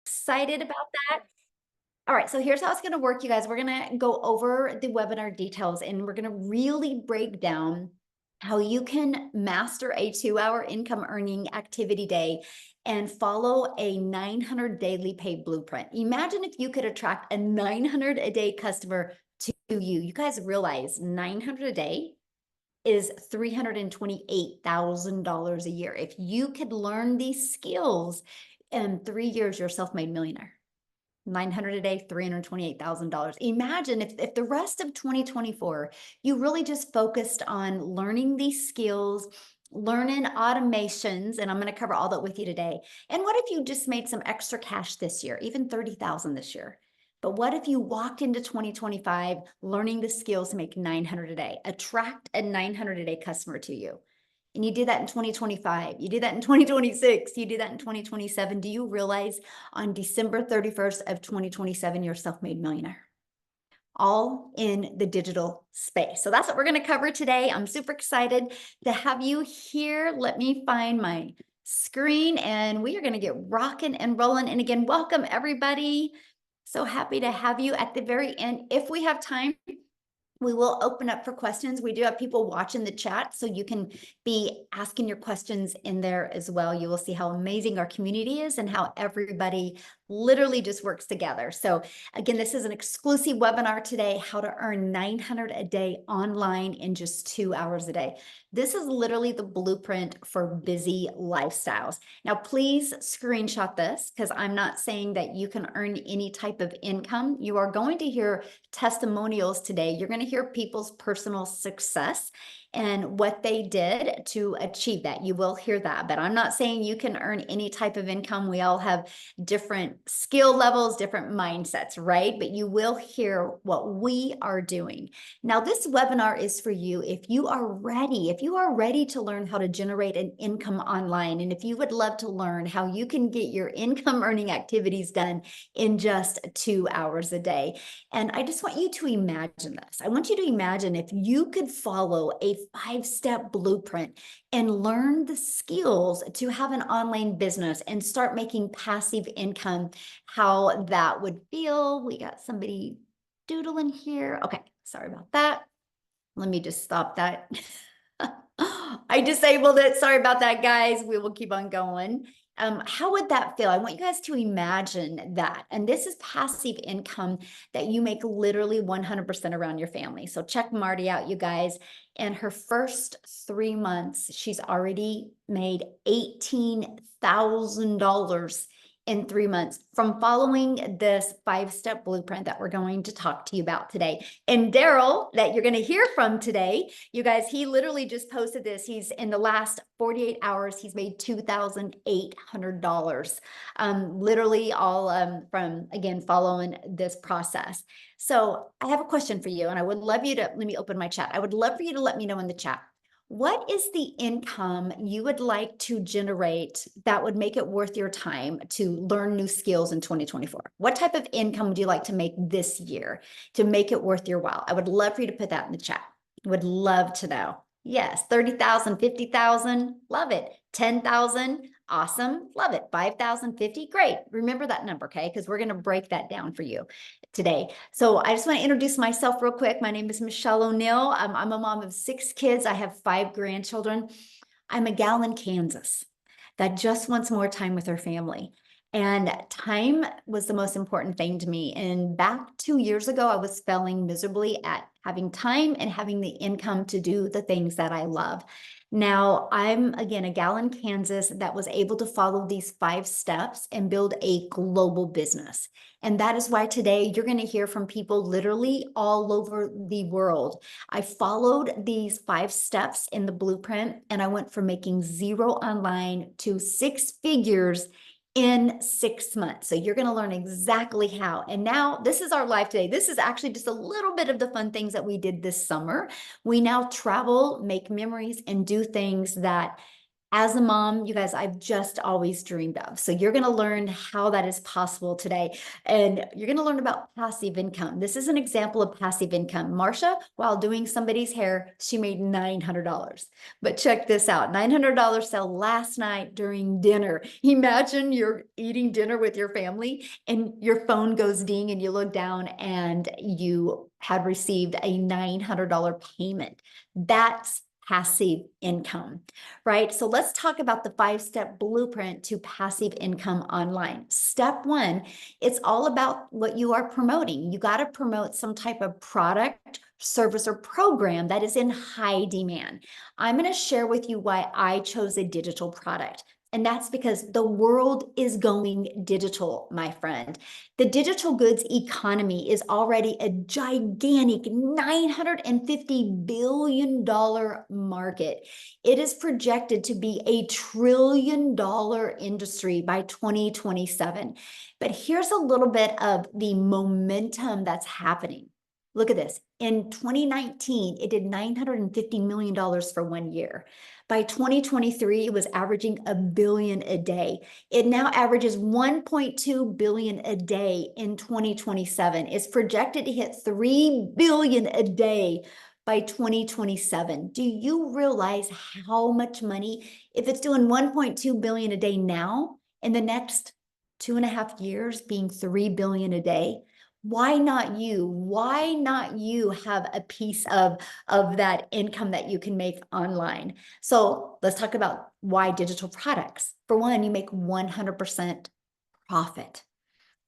Excited about that. All right, so here's how it's going to work, you guys. We're going to go over the webinar details and we're going to really break down how you can master a 2-hour income earning activity day and follow a 900 daily pay blueprint. Imagine if you could attract a 900 a day customer to you. You guys realize 900 a day is $328,000 a year. If you could learn these skills in 3 years, you're a self-made millionaire. 900 a day, $328,000. Imagine if the rest of 2024, you really just focused on learning these skills, learning automations, and I'm going to cover all that with you today. And what if you just made some extra cash this year, even 30,000 this year? But what if you walked into 2025 learning the skills to make 900 a day, attract a 900 a day customer to you? And you did that in 2025, you did that in 2026, you did that in 2027. Do you realize on December 31st of 2027, you're a self-made millionaire? All in the digital space. So that's what we're going to cover today. I'm super excited to have you here. Let me find my screen and we are going to get rocking and rolling. And again, welcome everybody. So happy to have you at the very end. If we have time, we will open up for questions. We do have people watching the chat, so you can be asking your questions in there as well. You will see how amazing our community is and how everybody literally just works together. So again, this is an exclusive webinar today, how to earn 900 a day online in just 2 hours a day. This is literally the blueprint for busy lifestyles. Now, please screenshot this because I'm not saying that you can earn any type of income. You are going to hear testimonials today. You're going to hear people's personal success and what they did to achieve that. You will hear that, but I'm not saying you can earn any type of income. We all have different skill levels, different mindsets, right? But you will hear what we are doing. Now, this webinar is for you if you are ready to learn how to generate an income online. And if you would love to learn how you can get your income earning activities done in just 2 hours a day. And I just want you to imagine this. I want you to imagine if you could follow a 5-step blueprint and learn the skills to have an online business and start making passive income, how that would feel. We got somebody doodling here. Okay, sorry about that. Let me just stop that. I disabled it. Sorry about that, guys. We will keep on going. How would that feel? I want you guys to imagine that. And this is passive income that you make literally 100% around your family. So check Marty out, you guys. In her first 3 months, she's already made $18,000 in 3 months from following this 5-step blueprint that we're going to talk to you about today. And Daryl, that you're going to hear from today, you guys, he literally just posted this. He's in the last 48 hours, he's made $2,800, literally all from, again, following this process. So I have a question for you, and I would love you to, let me open my chat. I would love for you to let me know in the chat. What is the income you would like to generate that would make it worth your time to learn new skills in 2024? What type of income would you like to make this year to make it worth your while? I would love for you to put that in the chat. Would love to know. Yes, 30,000, 50,000, love it. 10,000, awesome, love it. 5,000, 50, great. Remember that number, okay? Because we're going to break that down for you today. So I just want to introduce myself real quick. My name is Michelle O'Neill. I'm a mom of 6 kids. I have 5 grandchildren. I'm a gal in Kansas that just wants more time with her family. And time was the most important thing to me. And back 2 years ago, I was failing miserably at having time and having the income to do the things that I love. Now, I'm, again, a gal in Kansas that was able to follow these 5 steps and build a global business. And that is why today you're going to hear from people literally all over the world. I followed these 5 steps in the blueprint, and I went from making 0 online to 6 figures in 6 months. So you're going to learn exactly how. And now this is our life today. This is actually just a little bit of the fun things that we did this summer. We now travel, make memories, and do things that as a mom, you guys, I've just always dreamed of. So you're going to learn how that is possible today. And you're going to learn about passive income. This is an example of passive income. Marsha, while doing somebody's hair, she made $900. But check this out, $900 sale last night during dinner. Imagine you're eating dinner with your family and your phone goes ding and you look down and you had received a $900 payment. That's passive income, right? So let's talk about the 5-step blueprint to passive income online. Step one, it's all about what you are promoting. You got to promote some type of product, service, or program that is in high demand. I'm going to share with you why I chose a digital product. And that's because the world is going digital, my friend. The digital goods economy is already a gigantic $950 billion market. It is projected to be a $1 trillion industry by 2027. But here's a little bit of the momentum that's happening. Look at this. In 2019, it did $950 million for 1 year. By 2023, it was averaging $1 billion a day. It now averages $1.2 billion a day in 2027. It's projected to hit $3 billion a day by 2027. Do you realize how much money, if it's doing 1.2 billion a day now, in the next 2.5 years being 3 billion a day? Why not you? Why not you have a piece of that income that you can make online? So let's talk about why digital products. For one, you make 100% profit.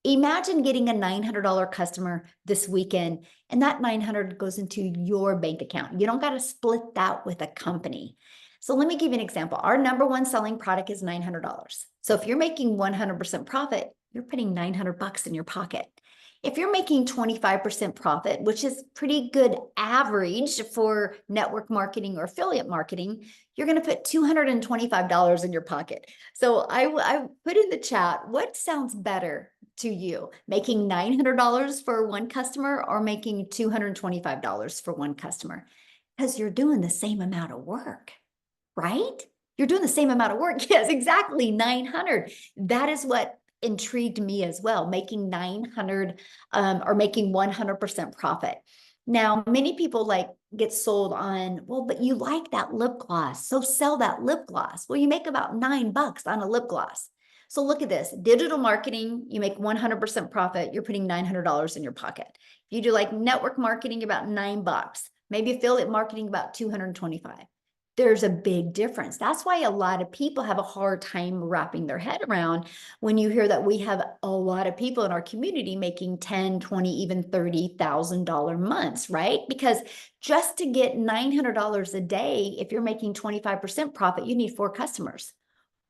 Imagine getting a $900 customer this weekend, and that 900 goes into your bank account. You don't got to split that with a company. So let me give you an example. Our number one selling product is $900. So if you're making 100% profit, you're putting $900 in your pocket. If you're making 25% profit, which is pretty good average for network marketing or affiliate marketing, you're going to put $225 in your pocket. So I put in the chat, what sounds better to you? Making $900 for one customer or making $225 for one customer? Because you're doing the same amount of work, right? You're doing the same amount of work. Yes, exactly, 900. That is what intrigued me as well, making 900 or making 100% profit. Now, many people get sold on, well, but you like that lip gloss, so sell that lip gloss. Well, you make about $9 on a lip gloss. So look at this, digital marketing, you make 100% profit, you're putting $900 in your pocket. If you do like network marketing, about $9, maybe affiliate marketing, about 225. There's a big difference. That's why a lot of people have a hard time wrapping their head around when you hear that we have a lot of people in our community making 10, 20, even $30,000 months, right? Because just to get $900 a day, if you're making 25% profit, you need 4 customers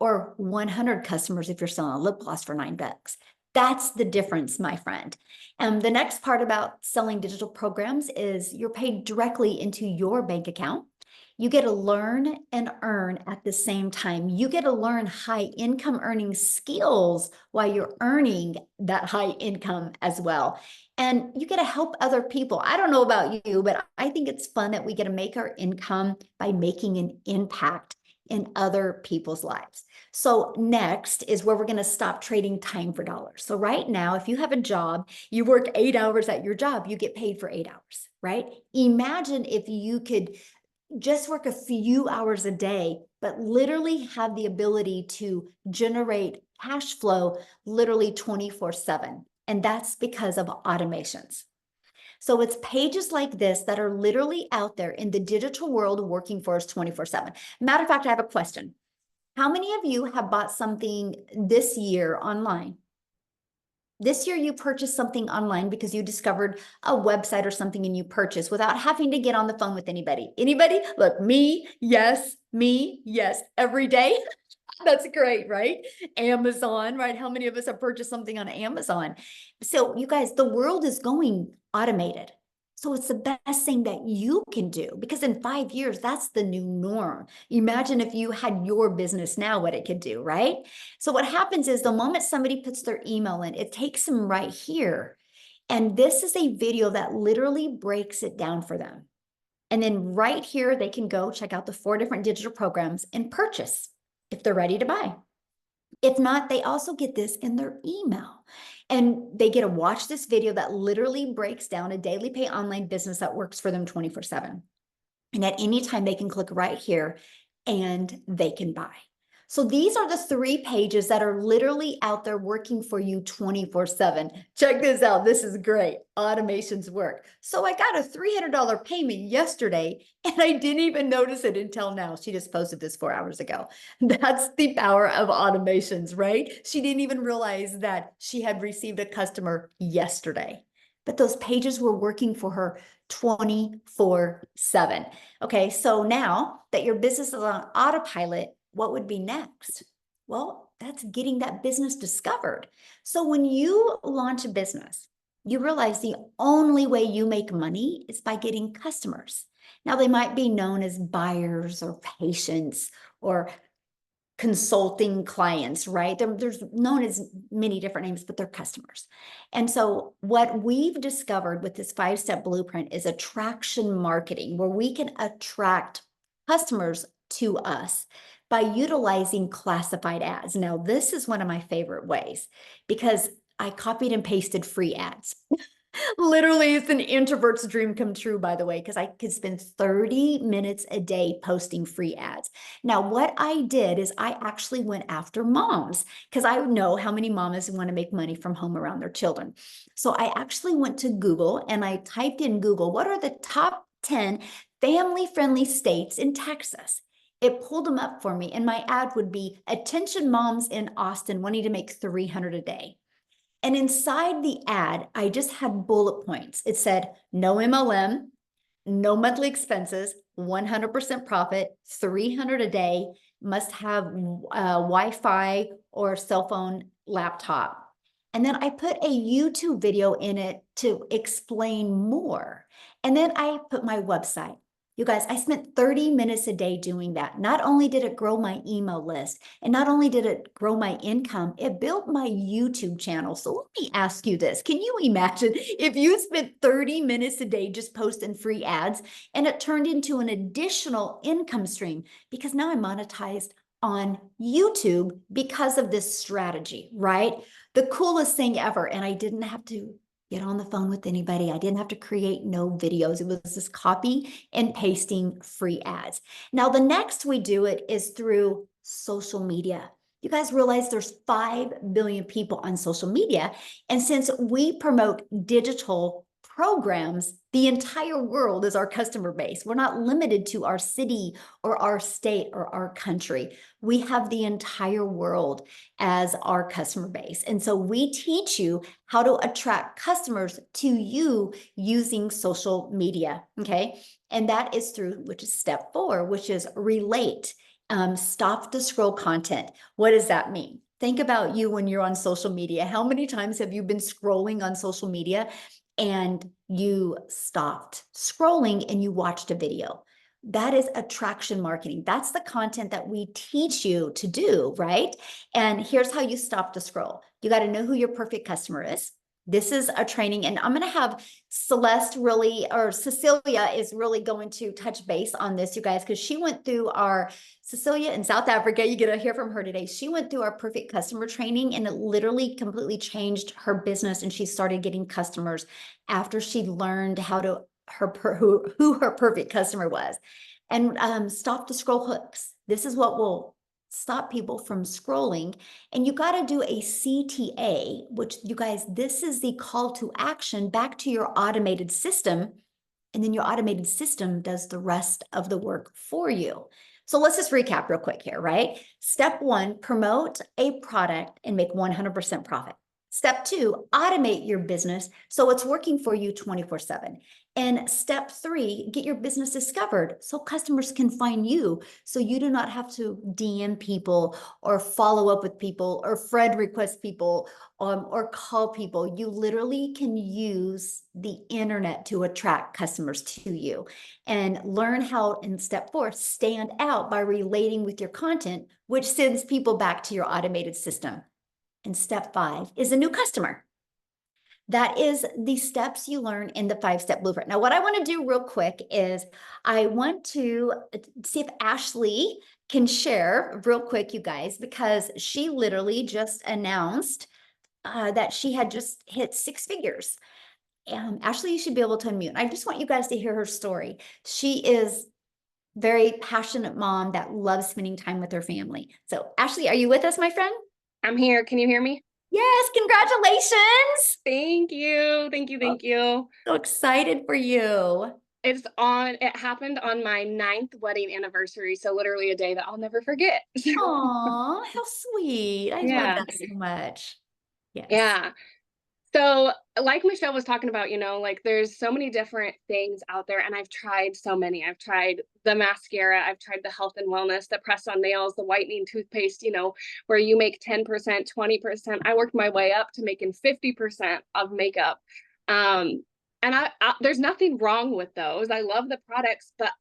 or 100 customers if you're selling a lip gloss for $9. That's the difference, my friend. And the next part about selling digital programs is you're paid directly into your bank account. You get to learn and earn at the same time. You get to learn high income earning skills while you're earning that high income as well. And you get to help other people. I don't know about you, but I think it's fun that we get to make our income by making an impact in other people's lives. So next is where we're going to stop trading time for dollars. So right now, if you have a job, you work 8 hours at your job, you get paid for 8 hours, right? Imagine if you could just work a few hours a day, but literally have the ability to generate cash flow literally 24/7. And that's because of automations. So it's pages like this that are literally out there in the digital world working for us 24/7. Matter of fact, I have a question. How many of you have bought something this year online? This year you purchased something online because you discovered a website or something and you purchased without having to get on the phone with anybody. Anybody? Look, me, yes, every day. That's great, right? Amazon, right? How many of us have purchased something on Amazon? So you guys, the world is going automated. So it's the best thing that you can do because in 5 years, that's the new norm. Imagine if you had your business now, what it could do, right? So what happens is the moment somebody puts their email in, it takes them right here. And this is a video that literally breaks it down for them. And then right here, they can go check out the 4 different digital programs and purchase. if they're ready to buy. If not, they also get this in their email. And they get to watch this video that literally breaks down a daily pay online business that works for them 24/7. And at any time, they can click right here and they can buy. So these are the 3 pages that are literally out there working for you 24/7. Check this out. This is great. Automations work. So I got a $300 payment yesterday and I didn't even notice it until now. She just posted this 4 hours ago. That's the power of automations, right? She didn't even realize that she had received a customer yesterday. But those pages were working for her 24/7. Okay, so now that your business is on autopilot, what would be next? Well, that's getting that business discovered. So when you launch a business, you realize the only way you make money is by getting customers. Now, they might be known as buyers or patients or consulting clients, right? There's known as many different names, but they're customers. And so what we've discovered with this 5-step blueprint is attraction marketing, where we can attract customers to us by utilizing classified ads. Now, this is one of my favorite ways because I copied and pasted free ads. Literally, it's an introvert's dream come true, by the way, because I could spend 30 minutes a day posting free ads. Now, what I did is I actually went after moms because I know how many mamas want to make money from home around their children. So I actually went to Google and I typed in Google, what are the top 10 family-friendly states in Texas? It pulled them up for me, and my ad would be, attention moms in Austin wanting to make 300 a day. And inside the ad, I just had bullet points. It said, no MLM, no monthly expenses, 100% profit, 300 a day, must have Wi-Fi or cell phone laptop. And then I put a YouTube video in it to explain more. And then I put my website. You guys, I spent 30 minutes a day doing that. Not only did it grow my email list, and not only did it grow my income, it built my YouTube channel. So let me ask you this. Can you imagine if you spent 30 minutes a day just posting free ads and it turned into an additional income stream? Because now I'm monetized on YouTube because of this strategy, right? The coolest thing ever. And I didn't have to get on the phone with anybody. I didn't have to create no videos. It was just copy and pasting free ads. Now, the next we do it is through social media. You guys realize there's 5 billion people on social media. And since we promote digital programs, the entire world is our customer base. We're not limited to our city or our state or our country. We have the entire world as our customer base. And so we teach you how to attract customers to you using social media, okay? And that is through, which is step 4, which is relate. Stop the scroll content. What does that mean? Think about you when you're on social media. How many times have you been scrolling on social media and you stopped scrolling and you watched a video? That is attraction marketing. That's the content that we teach you to do, right? And here's how you stop the scroll. You got to know who your perfect customer is. This is a training, and I'm going to have Celeste really, or Cecilia is really going to touch base on this, you guys, because she went through our, Cecilia in South Africa, you get to hear from her today. She went through our perfect customer training and it literally completely changed her business, and she started getting customers after she learned how to, who her perfect customer was. And stop the scroll hooks. This is what will stop people from scrolling. And you got to do a CTA, which, you guys, this is the call to action back to your automated system. And then your automated system does the rest of the work for you. So let's just recap real quick here, right? Step 1, promote a product and make 100% profit. Step 2, automate your business so it's working for you 24/7. And step 3, get your business discovered so customers can find you, so you do not have to DM people or follow up with people or friend request people or call people. You literally can use the internet to attract customers to you, and learn how, in step 4, stand out by relating with your content, which sends people back to your automated system. And step 5 is a new customer. That is the steps you learn in the 5-step blueprint. Now, what I want to do real quick is I want to see if Ashley can share real quick, you guys, because she literally just announced that she had just hit 6 figures. Ashley, you should be able to unmute. I just want you guys to hear her story. She is very passionate mom that loves spending time with her family. So Ashley, are you with us, my friend? I'm here. Can you hear me? Yes, congratulations. Thank you. Thank you. Oh, Thank you. so excited for you. It happened on my 9th wedding anniversary. So literally a day that I'll never forget. Aw, how sweet. I love Yeah. that so much. Yes. Yeah. So, like Michelle was talking about, like there's so many different things out there, and I've tried so many. I've tried the mascara, I've tried the health and wellness, the press on nails, the whitening toothpaste, where you make 10%, 20%. I worked my way up to making 50% of makeup. And there's nothing wrong with those. I love the products, but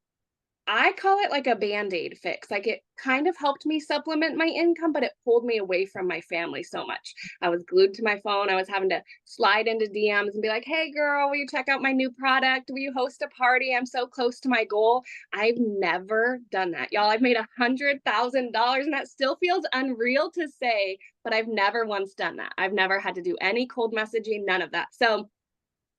I call it like a Band-Aid fix. Like it kind of helped me supplement my income, but it pulled me away from my family so much. I was glued to my phone. I was having to slide into DMs and be like, "Hey girl, will you check out my new product? Will you host a party? I'm so close to my goal." I've never done that. Y'all, I've made $100,000 and that still feels unreal to say, but I've never once done that. I've never had to do any cold messaging, none of that. So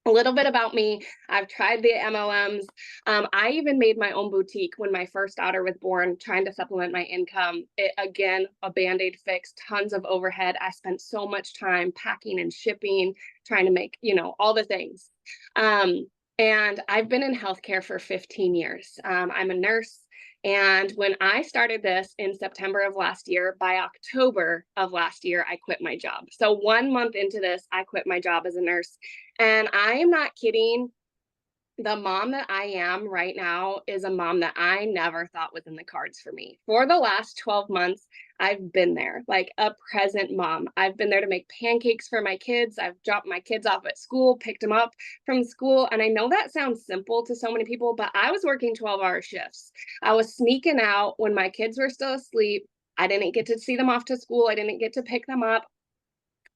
a little bit about me. I've tried the MLMs. I even made my own boutique when my first daughter was born, trying to supplement my income. Again, a Band-Aid fix, tons of overhead. I spent so much time packing and shipping, trying to make, all the things. And I've been in healthcare for 15 years. I'm a nurse. And when I started this in September of last year, by October of last year, I quit my job. So 1 month into this, I quit my job as a nurse. And I am not kidding. The mom that I am right now is a mom that I never thought was in the cards for me. For the last 12 months, I've been there, like a present mom. I've been there to make pancakes for my kids. I've dropped my kids off at school, picked them up from school. And I know that sounds simple to so many people, but I was working 12-hour shifts. I was sneaking out when my kids were still asleep. I didn't get to see them off to school. I didn't get to pick them up.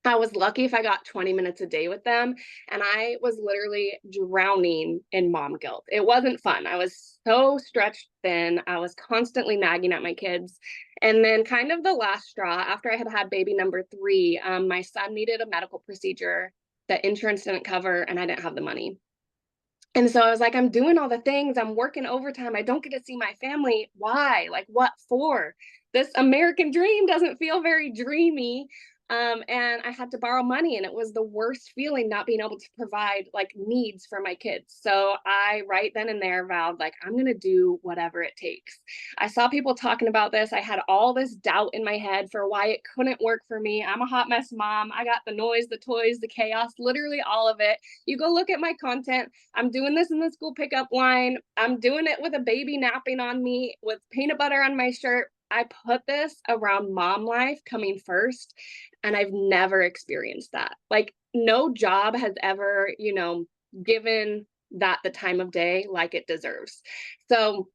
I was lucky if I got 20 minutes a day with them. And I was literally drowning in mom guilt. It wasn't fun. I was so stretched thin. I was constantly nagging at my kids. And then, kind of the last straw, after I had had baby number 3, my son needed a medical procedure that insurance didn't cover, and I didn't have the money. And so I was like, I'm doing all the things. I'm working overtime. I don't get to see my family. Why? Like, what for? This American dream doesn't feel very dreamy. And I had to borrow money, and it was the worst feeling not being able to provide like needs for my kids. So I, right then and there, vowed, like, I'm going to do whatever it takes. I saw people talking about this. I had all this doubt in my head for why it couldn't work for me. I'm a hot mess mom. I got the noise, the toys, the chaos, literally all of it. You go look at my content. I'm doing this in the school pickup line. I'm doing it with a baby napping on me, with peanut butter on my shirt. I put this around mom life coming first, and I've never experienced that. Like, no job has ever, given that the time of day like it deserves. So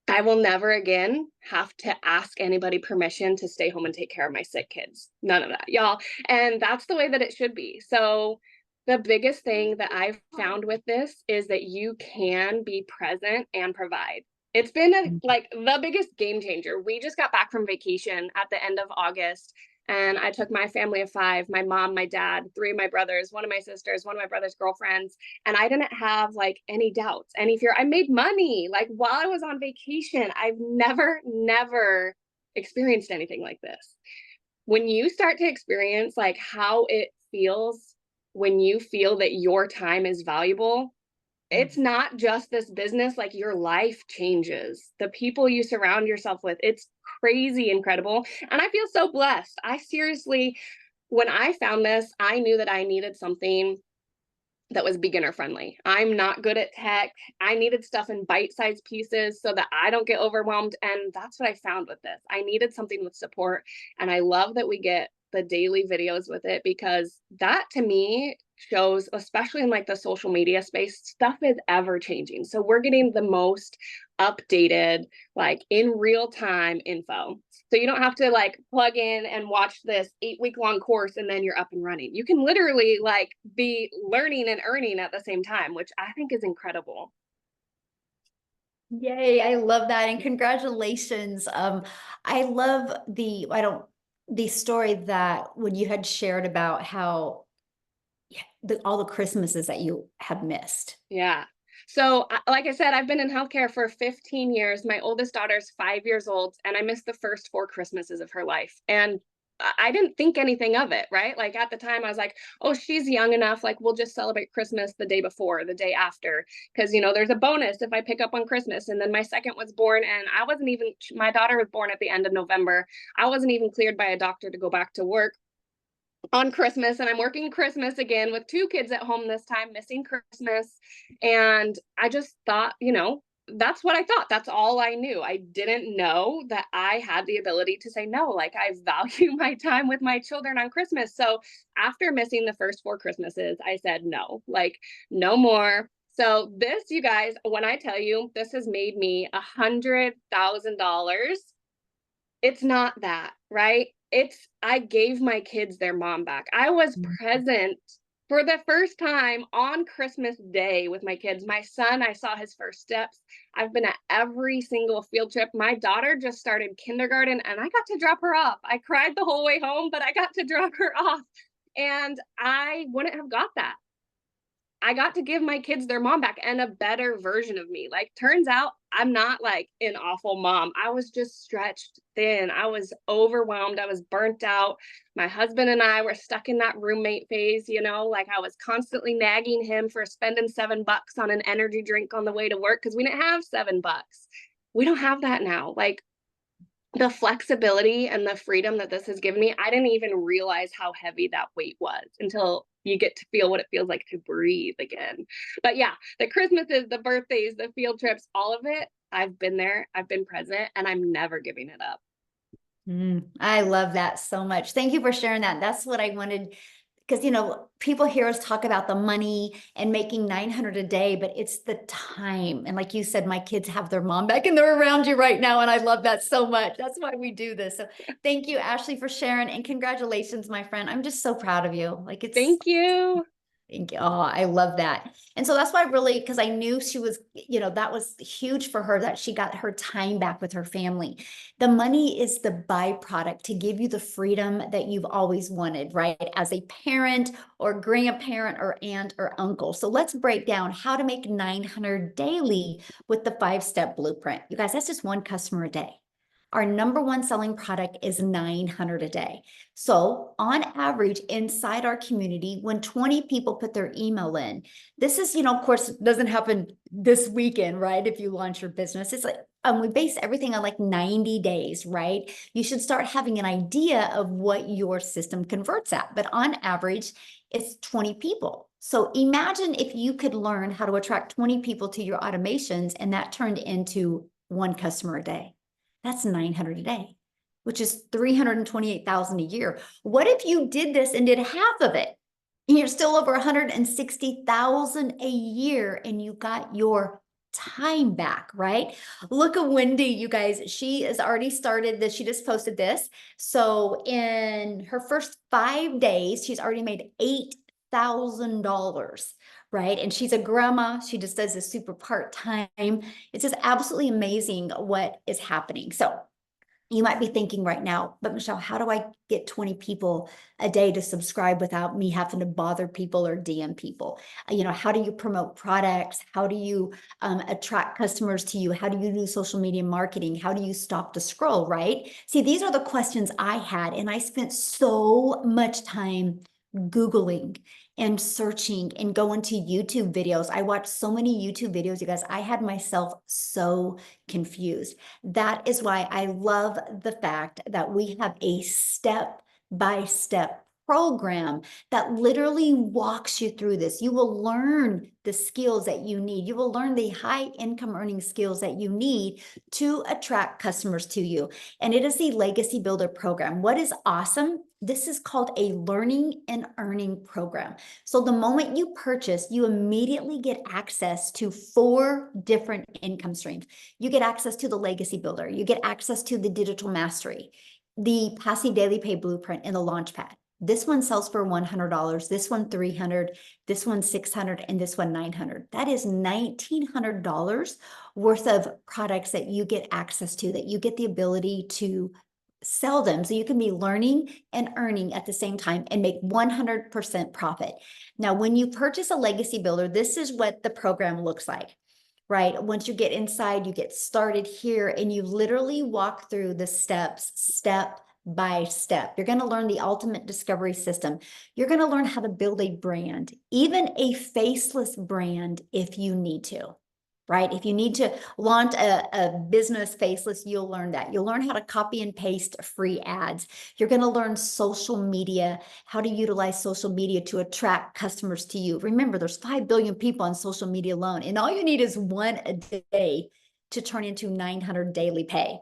I will never again have to ask anybody permission to stay home and take care of my sick kids. None of that, y'all. And that's the way that it should be. So the biggest thing that I've found with this is that you can be present and provide. It's been like the biggest game changer. We just got back from vacation at the end of August, and I took my family of 5, my mom, my dad, 3 of my brothers, one of my sisters, one of my brother's girlfriends, and I didn't have like any doubts, any fear. I made money like while I was on vacation. I've never experienced anything like this. When you start to experience like how it feels when you feel that your time is valuable, it's not just this business, like your life changes. The people you surround yourself with, it's crazy incredible. And I feel so blessed. I seriously, when I found this, I knew that I needed something that was beginner friendly. I'm not good at tech. I needed stuff in bite-sized pieces so that I don't get overwhelmed. And that's what I found with this. I needed something with support. And I love that we get the daily videos with it, because that to me shows, especially in like the social media space, stuff is ever changing. So we're getting the most updated, like in real time info. So you don't have to like plug in and watch this 8-week long course and then you're up and running. You can literally like be learning and earning at the same time, which I think is incredible. Yay, I love that, and congratulations. I love the story that when you had shared about how all the Christmases that you had missed. Yeah. So, like I said, I've been in healthcare for 15 years. My oldest daughter's 5 years old, and I missed the first 4 Christmases of her life. And I didn't think anything of it, right? Like at the time, I was like, oh, she's young enough. Like, we'll just celebrate Christmas the day before, the day after. Cause, there's a bonus if I pick up on Christmas. And then my second was born, and I wasn't even, my daughter was born at the end of November. I wasn't even cleared by a doctor to go back to work on Christmas, and I'm working Christmas again with 2 kids at home this time, missing Christmas. And I just thought, that's what I thought. That's all I knew. I didn't know that I had the ability to say no. Like, I value my time with my children on Christmas. So after missing the first 4 Christmases, I said no, like, no more. So this, you guys, when I tell you this has made me $100,000, it's not that, right? It's I gave my kids their mom back. I was present for the first time on Christmas Day with my kids. My son, I saw his first steps. I've been at every single field trip. My daughter just started kindergarten, and I got to drop her off. I cried the whole way home, but I got to drop her off. And I wouldn't have got that. I got to give my kids their mom back and a better version of me. Like, turns out I'm not like an awful mom. I was just stretched thin. I was overwhelmed. I was burnt out. My husband and I were stuck in that roommate phase, like I was constantly nagging him for spending $7 on an energy drink on the way to work because we didn't have $7. We don't have that now. Like, the flexibility and the freedom that this has given me, I didn't even realize how heavy that weight was until you get to feel what it feels like to breathe again. But yeah, the Christmases, the birthdays, the field trips, all of it, I've been there, I've been present, and I'm never giving it up. I love that so much. Thank you for sharing that. That's what I wanted, because people hear us talk about the money and making 900 a day, but it's the time. And like you said, my kids have their mom back and they're around you right now. And I love that so much. That's why we do this. So thank you, Ashley, for sharing, and congratulations, my friend. I'm just so proud of you. Like, it's Thank you. Thank you. Oh, I love that. And so that's why because I knew she was, that was huge for her, that she got her time back with her family. The money is the byproduct to give you the freedom that you've always wanted, right? As a parent or grandparent or aunt or uncle. So let's break down how to make 900 daily with the 5-step blueprint. You guys, that's just one customer a day. Our number one selling product is 900 a day. So on average, inside our community, when 20 people put their email in, this is, of course, it doesn't happen this weekend, right? If you launch your business, it's like, we base everything on like 90 days, right? You should start having an idea of what your system converts at. But on average, it's 20 people. So imagine if you could learn how to attract 20 people to your automations, and that turned into one customer a day. That's 900 a day, which is 328,000 a year. What if you did this and did half of it? And you're still over 160,000 a year, and you got your time back, right? Look at Wendy, you guys. She has already started this. She just posted this. So in her first 5 days, she's already made $8,000, right? And she's a grandma. She just does this super part-time. It's just absolutely amazing what is happening. So you might be thinking right now, but Michelle, how do I get 20 people a day to subscribe without me having to bother people or DM people? How do you promote products? How do you attract customers to you? How do you do social media marketing? How do you stop the scroll, right? See, these are the questions I had, and I spent so much time Googling and searching and going to YouTube videos. I watched so many YouTube videos, you guys. I had myself so confused. That is why I love the fact that we have a step-by-step program that literally walks you through this. You will learn the skills that you need. You will learn the high income earning skills that you need to attract customers to you. And it is the Legacy Builder program. What is awesome? This is called a learning and earning program. So the moment you purchase, you immediately get access to 4 different income streams. You get access to the Legacy Builder. You get access to the Digital Mastery, the Passive Daily Pay Blueprint, and the Launchpad. This one sells for $100, this one $300, this one $600, and this one $900. That is $1,900 worth of products that you get access to, that you get the ability to sell them. So you can be learning and earning at the same time and make 100% profit. Now, when you purchase a legacy builder, this is what the program looks like, right? Once you get inside, you get started here and you literally walk through the steps, step by step. You're going to learn the ultimate discovery system. You're going to learn how to build a brand, even a faceless brand if you need to, right? If you need to launch a business faceless, you'll learn that. You'll learn how to copy and paste free ads. You're going to learn social media, how to utilize social media to attract customers to you. Remember, there's 5 billion people on social media alone, and all you need is one a day to turn into 900 daily pay.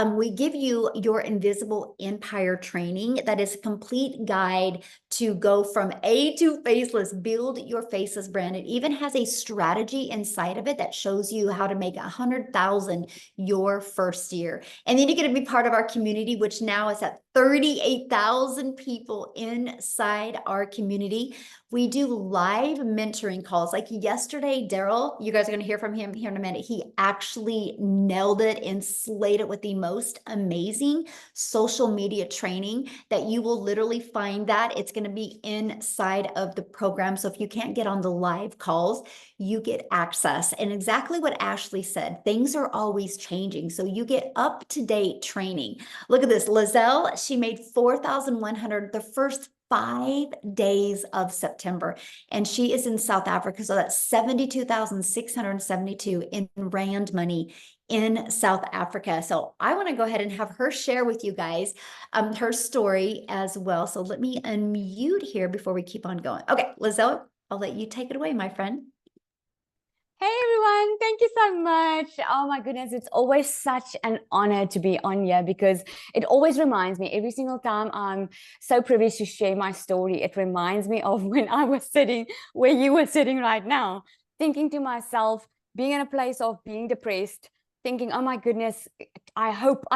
We give you your invisible empire training. That is a complete guide to go from A to faceless, build your faceless brand. It even has a strategy inside of it that shows you how to make 100,000 your first year. And then you get to be part of our community, which now is at 38,000 people inside our community. We do live mentoring calls. Like yesterday, Daryl, you guys are going to hear from him here in a minute. He actually nailed it and slayed it with the most amazing social media training that you will literally find that. It's going to be inside of the program. So if you can't get on the live calls, you get access. And exactly what Ashley said, things are always changing. So you get up-to-date training. Look at this. Lizelle, she made 4,100 the first 5 days of September, and she is in South Africa. So that's 72,672 in rand money in South Africa. So I want to go ahead and have her share with you guys her story as well. So let me unmute here before we keep on going. Okay, Lizelle, I'll let you take it away, my friend. Hey everyone, thank you so much. Oh my goodness, it's always such an honor to be on here because it always reminds me every single time I'm so privileged to share my story. It reminds me of when I was sitting where you were sitting right now, thinking to myself, being in a place of being depressed, thinking, oh my goodness, I hope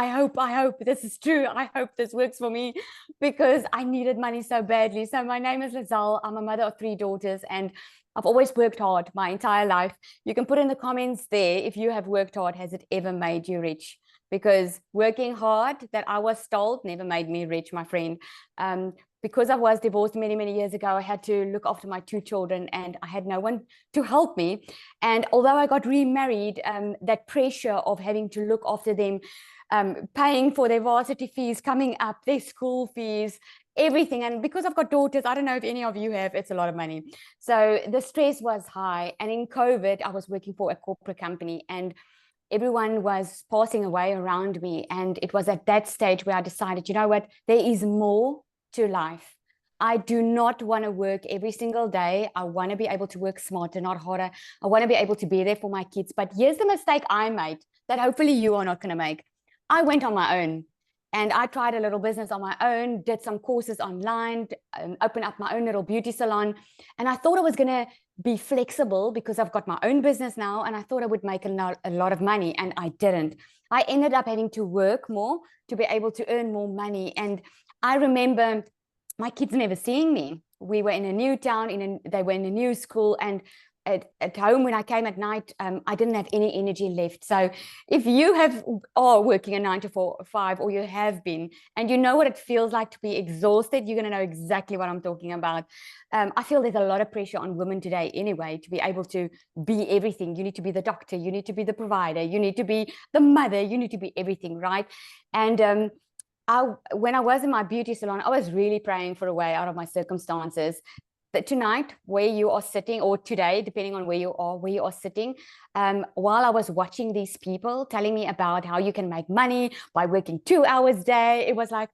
this is true. I hope this works for me because I needed money so badly. So my name is Lizelle. I'm a mother of 3 daughters and I've always worked hard my entire life. You can put in the comments there if you have worked hard, has it ever made you rich? Because working hard, that I was told, never made me rich, my friend. Because I was divorced many, many years ago, I had to look after my 2 children and I had no one to help me. And although I got remarried, that pressure of having to look after them, paying for their varsity fees, coming up, their school fees, everything. And because I've got daughters, I don't know if any of you have, it's a lot of money. So the stress was high. And in COVID, I was working for a corporate company and everyone was passing away around me. And it was at that stage where I decided, you know what, there is more to life. I do not want to work every single day. I want to be able to work smarter, not harder. I want to be able to be there for my kids. But here's the mistake I made that hopefully you are not going to make. I went on my own. And I tried a little business on my own, did some courses online, opened up my own little beauty salon. And I thought I was going to be flexible because I've got my own business now. And I thought I would make a lot of money. And I didn't. I ended up having to work more to be able to earn more money. And I remember my kids never seeing me. We were in a new town, they were in a new school. And at home when I came at night, I didn't have any energy left. So if you are working a 9 to 5 or you have been, and you know what it feels like to be exhausted, you're going to know exactly what I'm talking about. I feel there's a lot of pressure on women today anyway, to be able to be everything. You need to be the doctor, you need to be the provider, you need to be the mother, you need to be everything, right? And when I was in my beauty salon, I was really praying for a way out of my circumstances. That tonight, where you are sitting, or today, depending on where you are sitting, while I was watching these people telling me about how you can make money by working 2 hours a day, it was like,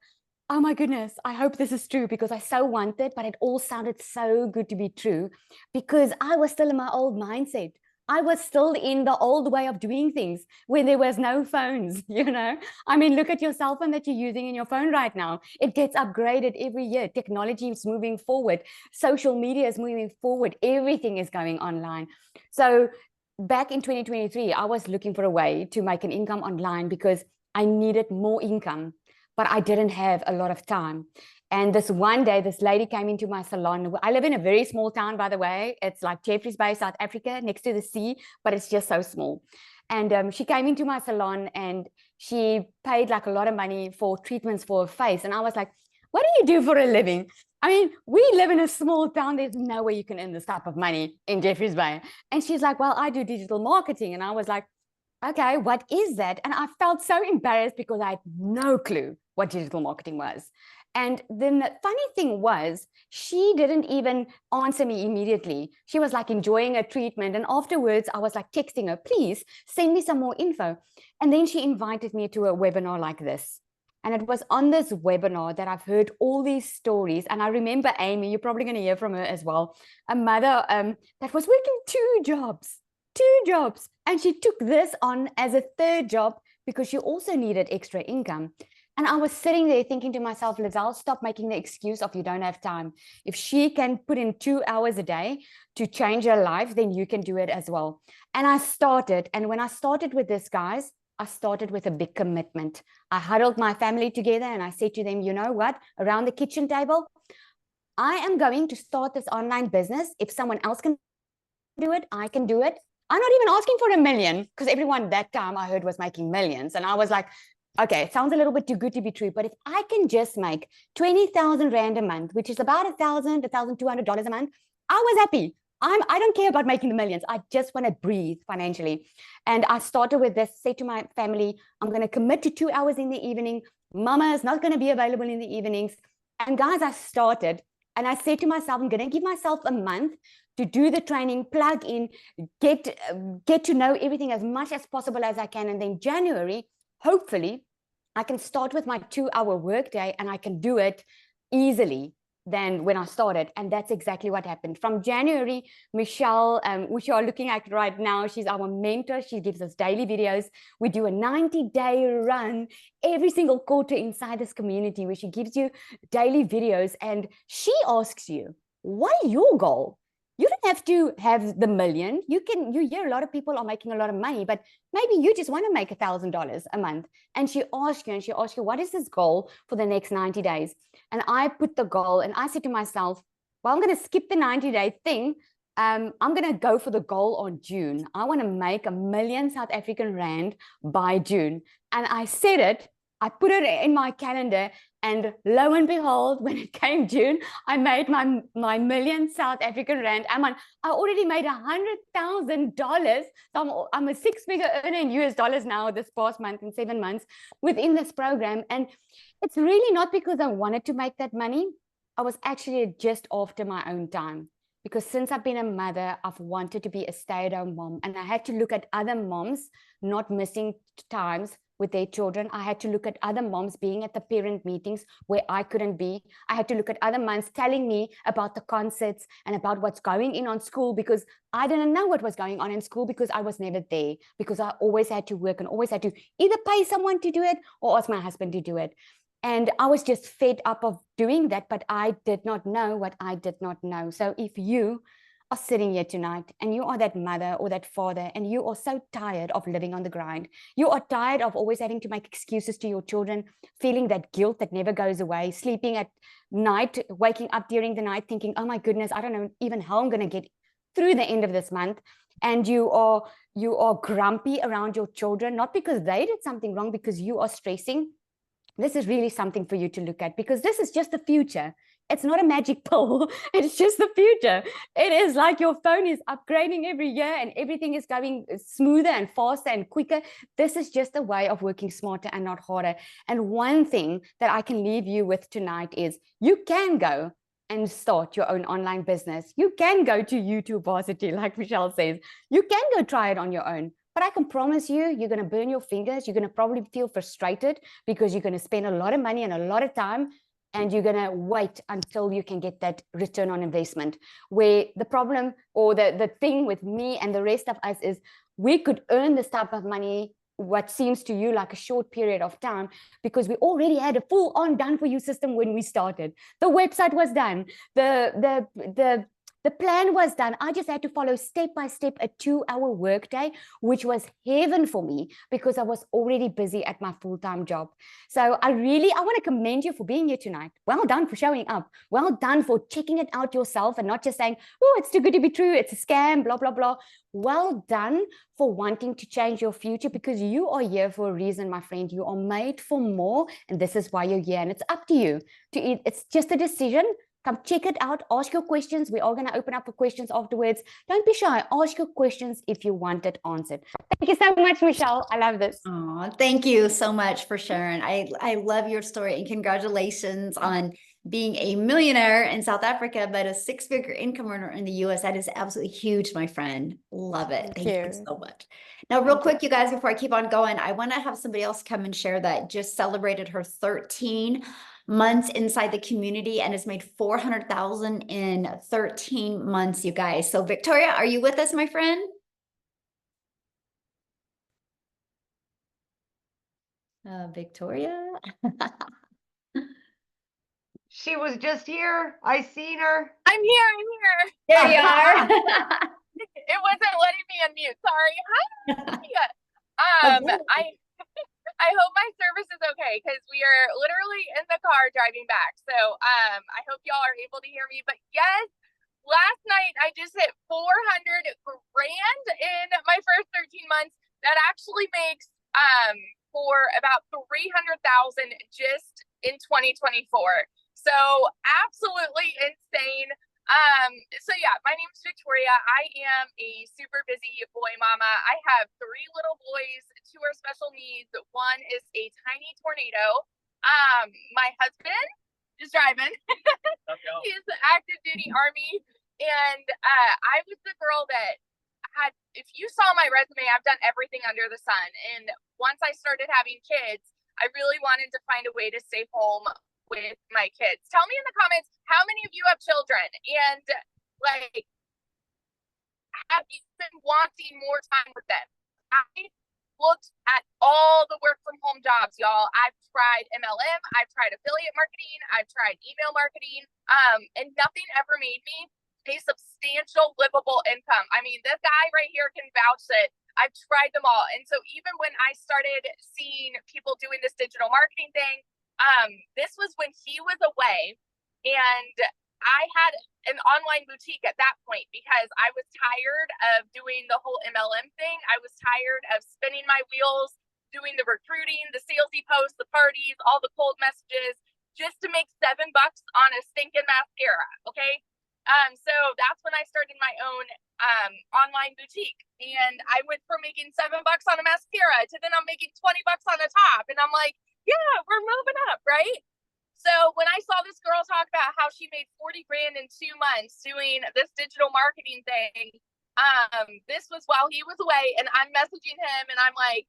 oh my goodness, I hope this is true, because I so wanted, but it all sounded so good to be true because I was still in my old mindset. I was still in the old way of doing things when there was no phones, you know? I mean, look at your cell phone that you're using in your phone right now. It gets upgraded every year. Technology is moving forward. Social media is moving forward. Everything is going online. So back in 2023, I was looking for a way to make an income online because I needed more income, but I didn't have a lot of time. And this one day, this lady came into my salon. I live in a very small town, by the way. It's like Jeffreys Bay, South Africa, next to the sea, but it's just so small. And she came into my salon and she paid like a lot of money for treatments for her face. And I was like, what do you do for a living? I mean, we live in a small town. There's no way you can earn this type of money in Jeffreys Bay. And she's like, well, I do digital marketing. And I was like, okay, what is that? And I felt so embarrassed because I had no clue what digital marketing was. And then the funny thing was, she didn't even answer me immediately. She was like enjoying a treatment. And afterwards, I was like texting her, please send me some more info. And then she invited me to a webinar like this. And it was on this webinar that I've heard all these stories. And I remember Amy, you're probably going to hear from her as well, a mother that was working two jobs. And she took this on as a third job because she also needed extra income. And I was sitting there thinking to myself, Lizelle, stop making the excuse of you don't have time. If she can put in 2 hours a day to change her life, then you can do it as well. And I started. And when I started with this, guys, I started with a big commitment. I huddled my family together and I said to them, you know what, around the kitchen table, I am going to start this online business. If someone else can do it, I can do it. I'm not even asking for $1 million because everyone that time I heard was making millions. And I was like, okay, it sounds a little bit too good to be true, but if I can just make 20,000 Rand a month, which is about $1,000, $1,200 a month, I was happy. I don't care about making the millions. I just want to breathe financially. And I started with this, say to my family, I'm going to commit to 2 hours in the evening. Mama is not going to be available in the evenings. And guys, I started and I said to myself, I'm going to give myself a month to do the training, plug in, get to know everything as much as possible as I can. And then January, hopefully, I can start with my 2-hour workday and I can do it easily than when I started. And that's exactly what happened. From January, Michelle, which you are looking at right now, she's our mentor. She gives us daily videos. We do a 90-day run every single quarter inside this community where she gives you daily videos and she asks you, what is your goal? You don't have to have the million. You hear a lot of people are making a lot of money, but maybe you just want to make $1,000 a month. And she asks you, what is this goal for the next 90 days? And I put the goal and I said to myself, well, I'm going to skip the 90-day thing. I'm going to go for the goal on June. I want to make $1 million South African Rand by June. And I said it, I put it in my calendar. And lo and behold, when it came June, I made my $1 million South African Rand. I already made $100,000. So I'm a 6-figure earner in US dollars now this past month in 7 months within this program. And it's really not because I wanted to make that money. I was actually just after my own time. Because since I've been a mother, I've wanted to be a stay-at-home mom. And I had to look at other moms not missing times with their children. I had to look at other moms being at the parent meetings where I couldn't be. I had to look at other moms telling me about the concerts and about what's going on school because I didn't know what was going on in school because I was never there, because I always had to work and always had to either pay someone to do it or ask my husband to do it. And I was just fed up of doing that, but I did not know what I did not know. So if you are sitting here tonight and you are that mother or that father and you are so tired of living on the grind, you are tired of always having to make excuses to your children, feeling that guilt that never goes away, sleeping at night, waking up during the night thinking, oh my goodness, I don't know even how I'm going to get through the end of this month. And you are grumpy around your children, not because they did something wrong, because you are stressing. This is really something for you to look at, because this is just the future. It's not a magic pill. It's just the future. It is like your phone is upgrading every year and everything is going smoother and faster and quicker. This is just a way of working smarter and not harder. And one thing that I can leave you with tonight is you can go and start your own online business. You can go to YouTube Varsity, like Michelle says. You can go try it on your own. But I can promise you, you're going to burn your fingers. You're going to probably feel frustrated because you're going to spend a lot of money and a lot of time, and you're going to wait until you can get that return on investment. Where the problem or the thing with me and the rest of us is we could earn this type of money, what seems to you like a short period of time, because we already had a full-on done-for-you system when we started. The website was done. The The plan was done. I just had to follow step by step a 2-hour workday, which was heaven for me because I was already busy at my full-time job. So I want to commend you for being here tonight. Well done for showing up. Well done for checking it out yourself and not just saying, oh, it's too good to be true. It's a scam, blah, blah, blah. Well done for wanting to change your future, because you are here for a reason, my friend. You are made for more, and this is why you're here. And it's up to you to eat. It's just a decision. Come check it out. Ask your questions. We are going to open up for questions afterwards. Don't be shy. Ask your questions if you want it answered. Thank you so much, Michelle. I love this. Oh, thank you so much for sharing. I love your story, and congratulations on being a millionaire in South Africa, but a 6-figure income earner in the US. That is absolutely huge, my friend. Love it. Thank you so much. Now, real quick, you guys, before I keep on going, I want to have somebody else come and share that just celebrated her 13 months inside the community and has made 400,000 in 13 months, you guys. So Victoria, are you with us, my friend? Victoria? She was just here. I seen her. I'm here. There you are. It wasn't letting me unmute. Sorry. Hi. I hope my service is okay because we are literally in the car driving back. So I hope y'all are able to hear me. But yes, last night I just hit 400 grand in my first 13 months. That actually makes for about 300,000 just in 2024. So absolutely insane. So yeah, my name is Victoria. I am a super busy boy mama. I have 3 little boys, 2 are special needs. 1 is a tiny tornado. My husband is driving. He's active duty Army. And I was the girl that had, if you saw my resume, I've done everything under the sun. And once I started having kids, I really wanted to find a way to stay home with my kids. Tell me in the comments, how many of you have children? And like, have you been wanting more time with them? I looked at all the work from home jobs, y'all. I've tried MLM, I've tried affiliate marketing, I've tried email marketing, and nothing ever made me a substantial livable income. I mean, this guy right here can vouch that I've tried them all. And so even when I started seeing people doing this digital marketing thing, this was when he was away, and I had an online boutique at that point because I was tired of doing the whole MLM thing. I was tired of spinning my wheels, doing the recruiting, the salesy posts, the parties, all the cold messages, just to make $7 on a stinking mascara. Okay. So that's when I started my own online boutique, and I went from making $7 on a mascara to then I'm making $20 on a top, and I'm like, yeah, we're moving up, right? So when I saw this girl talk about how she made 40 grand in 2 months doing this digital marketing thing, this was while he was away, and I'm messaging him, and I'm like,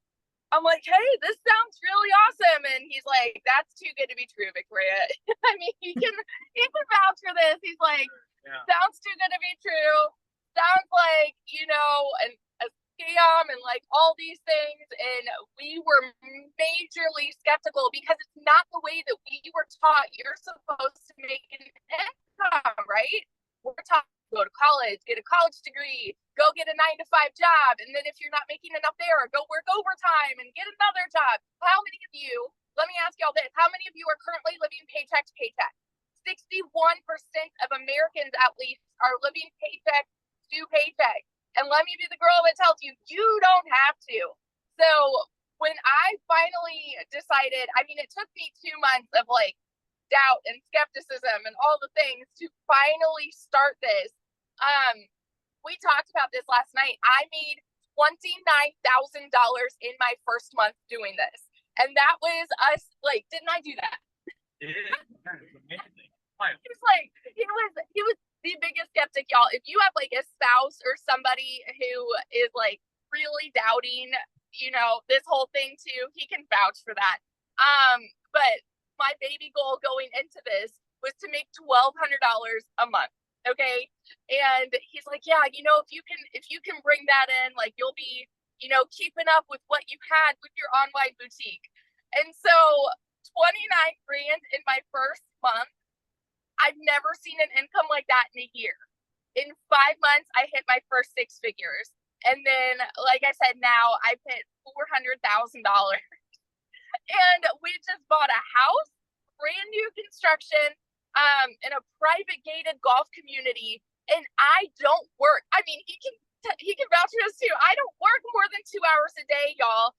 hey, this sounds really awesome. And he's like, that's too good to be true, Victoria. I mean, he can vouch for this. He's like, sounds too good to be true. Sounds like, a scam and like all these things. And we were majorly skeptical because it's not the way that we were taught. You're supposed to make an income, right? We're taught to go to college, get a college degree, go get a 9-to-5 job. And then if you're not making enough there, go work overtime and get another job. How many of you, let me ask y'all this, how many of you are currently living paycheck to paycheck? 61% of Americans, at least, are living paycheck to paycheck. And let me be the girl that tells you, you don't have to. So when I finally decided, I mean, it took me 2 months of like doubt and skepticism and all the things to finally start this. We talked about this last night. I made $29,000 in my first month doing this. And that was us, like, didn't I do that? It is amazing. He was the biggest skeptic, y'all. If you have like a spouse or somebody who is like really doubting, this whole thing too, he can vouch for that. But my baby goal going into this was to make $1,200 a month. Okay. And he's like, yeah, if you can bring that in, like you'll be, keeping up with what you had with your online boutique. And so 29 grand in my first month. I've never seen an income like that in a year. in 5 months, I hit my first 6 figures. And then, like I said, now I've hit $400,000. And we just bought a house, brand new construction, in a private gated golf community. And I don't work. I mean, he can vouch for this too. I don't work more than 2 hours a day, y'all.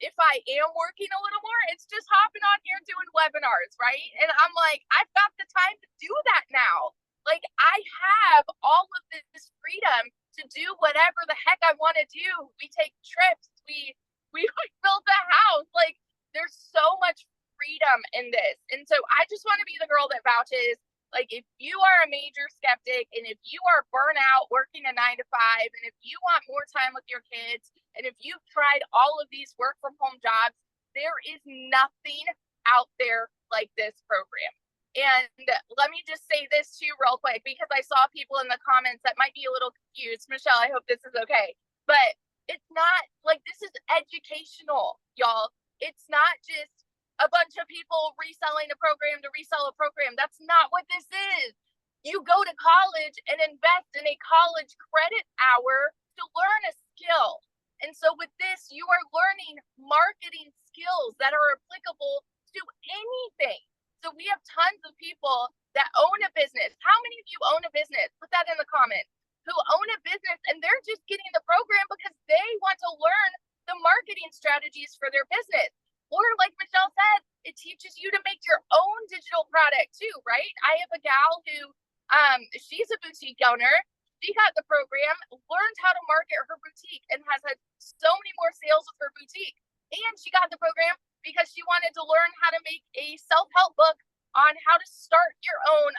If I am working a little more, it's just hopping on here doing webinars, right? And I'm like, I've got the time to do that now. Like, I have all of this freedom to do whatever the heck I want to do. We take trips. We built a house. Like, there's so much freedom in this. And so I just want to be the girl that vouches. Like, if you are a major skeptic and if you are burnt out working a 9 to 5, and if you want more time with your kids, and if you've tried all of these work from home jobs, there is nothing out there like this program. And let me just say this too real quick, because I saw people in the comments that might be a little confused. Michelle, I hope this is okay. But it's not like, this is educational, y'all. It's not just a bunch of people reselling a program to resell a program. That's not what this is. You go to college and invest in a college credit hour to learn a skill. And so with this, you are learning marketing skills that are applicable to anything. So we have tons of people that own a business. How many of you own a business? Put that in the comments. Who own a business and they're just getting the program because they want to learn the marketing strategies for their business. Or like Michelle said, it teaches you to make your own digital product too, right? I have a gal who, she's a boutique owner. She got the program, learned how to market her boutique, and has had so many more sales with her boutique. And she got the program because she wanted to learn how to make a self-help book on how to start your own,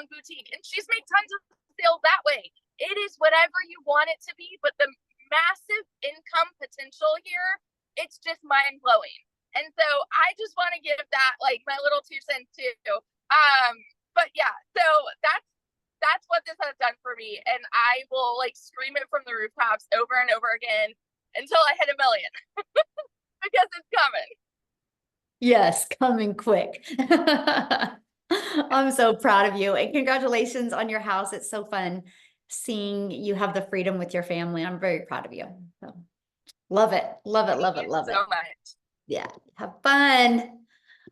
boutique. And she's made tons of sales that way. It is whatever you want it to be, but the massive income potential here, it's just mind blowing. And so I just want to give that like my little 2 cents too. But yeah, so that's what this has done for me. And I will like scream it from the rooftops over and over again until I hit 1 million because it's coming. Yes, coming quick. I'm so proud of you, and congratulations on your house. It's so fun seeing you have the freedom with your family. I'm very proud of you. So, love it. Love it. Love it. Love it. So much. Yeah. Have fun.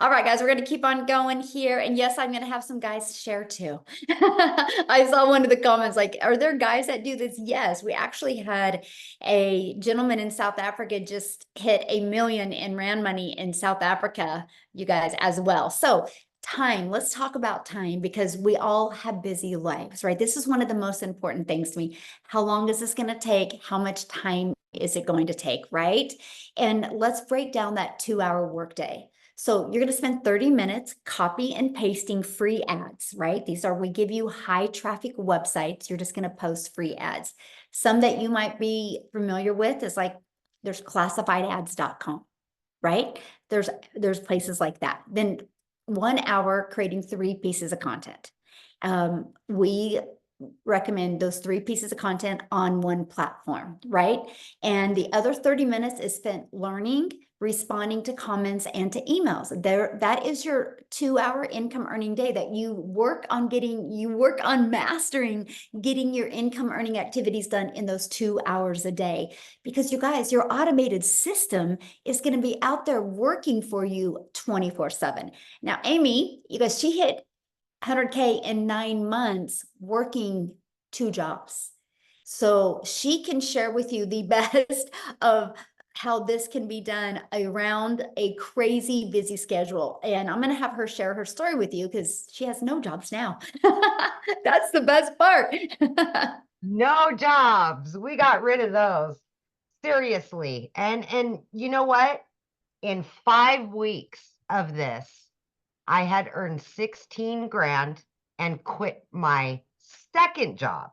All right, guys, we're going to keep on going here. And yes, I'm going to have some guys share too. I saw one of the comments like, are there guys that do this? Yes, we actually had a gentleman in South Africa just hit 1 million in Rand money in South Africa, you guys, as well. So time, let's talk about time, because we all have busy lives, right? This is one of the most important things to me. How long is this going to take? How much time is it going to take, right? And let's break down that 2-hour workday. So you're going to spend 30 minutes copy and pasting free ads, right? We give you high traffic websites. You're just going to post free ads. Some that you might be familiar with is like, there's classifiedads.com, right? There's places like that. Then 1 hour creating 3 pieces of content. We recommend those 3 pieces of content on one platform, right? And the other 30 minutes is spent learning, responding to comments and to emails. That is your 2-hour income earning day that you work on mastering, getting your income earning activities done in those 2 hours a day. Because you guys, your automated system is going to be out there working for you 24/7. Now, Amy, you guys, she hit 100K in 9 months working 2 jobs. So she can share with you the best of how this can be done around a crazy busy schedule. And I'm going to have her share her story with you because she has no jobs now. That's the best part. No jobs. We got rid of those. Seriously. And you know what? In 5 weeks of this, I had earned 16 grand and quit my second job.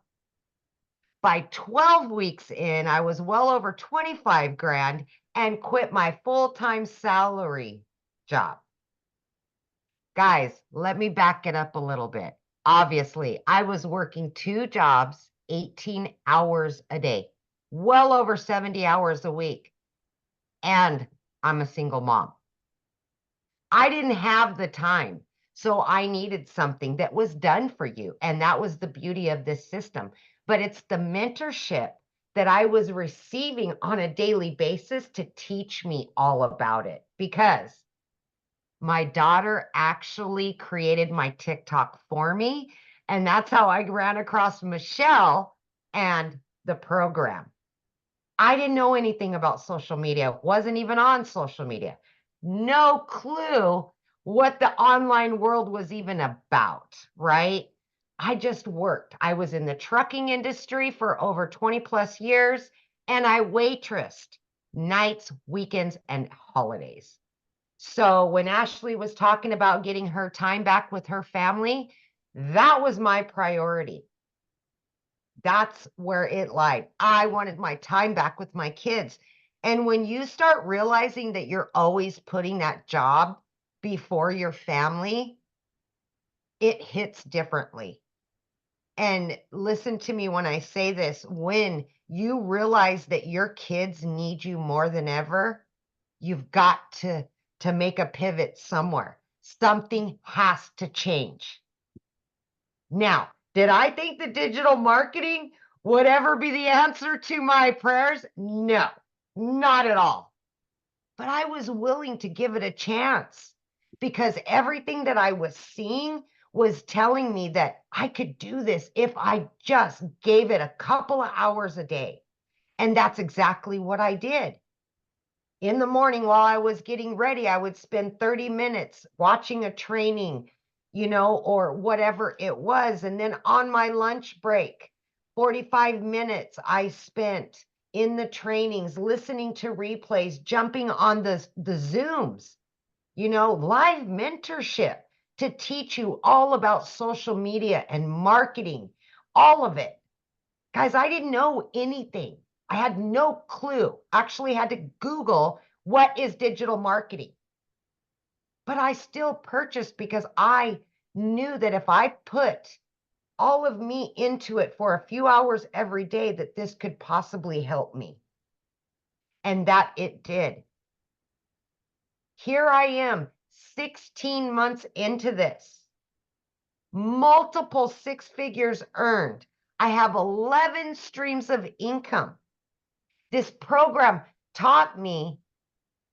By 12 weeks in, I was well over 25 grand and quit my full-time salary job. Guys, let me back it up a little bit. Obviously, I was working 2 jobs, 18 hours a day, well over 70 hours a week. And I'm a single mom. I didn't have the time. So I needed something that was done for you. And that was the beauty of this system. But it's the mentorship that I was receiving on a daily basis to teach me all about it, because my daughter actually created my TikTok for me. And that's how I ran across Michelle and the program. I didn't know anything about social media, wasn't even on social media. No clue what the online world was even about, right? I just worked. I was in the trucking industry for over 20 plus years, and I waitressed nights, weekends, and holidays. So when Ashley was talking about getting her time back with her family, that was my priority. That's where it lied. I wanted my time back with my kids. And when you start realizing that you're always putting that job before your family, it hits differently. And listen to me when I say this, when you realize that your kids need you more than ever, you've got to make a pivot somewhere. Something has to change. Now, did I think that digital marketing would ever be the answer to my prayers? No, not at all. But I was willing to give it a chance because everything that I was seeing was telling me that I could do this if I just gave it a couple of hours a day. And that's exactly what I did. In the morning while I was getting ready, I would spend 30 minutes watching a training, or whatever it was. And then on my lunch break, 45 minutes I spent in the trainings, listening to replays, jumping on the Zooms, live mentorship to teach you all about social media and marketing, all of it. Guys, I didn't know anything. I had no clue. Actually had to Google what is digital marketing. But I still purchased because I knew that if I put all of me into it for a few hours every day, that this could possibly help me. And that it did. Here I am, 16 months into this. Multiple six figures earned. I have 11 streams of income. This program taught me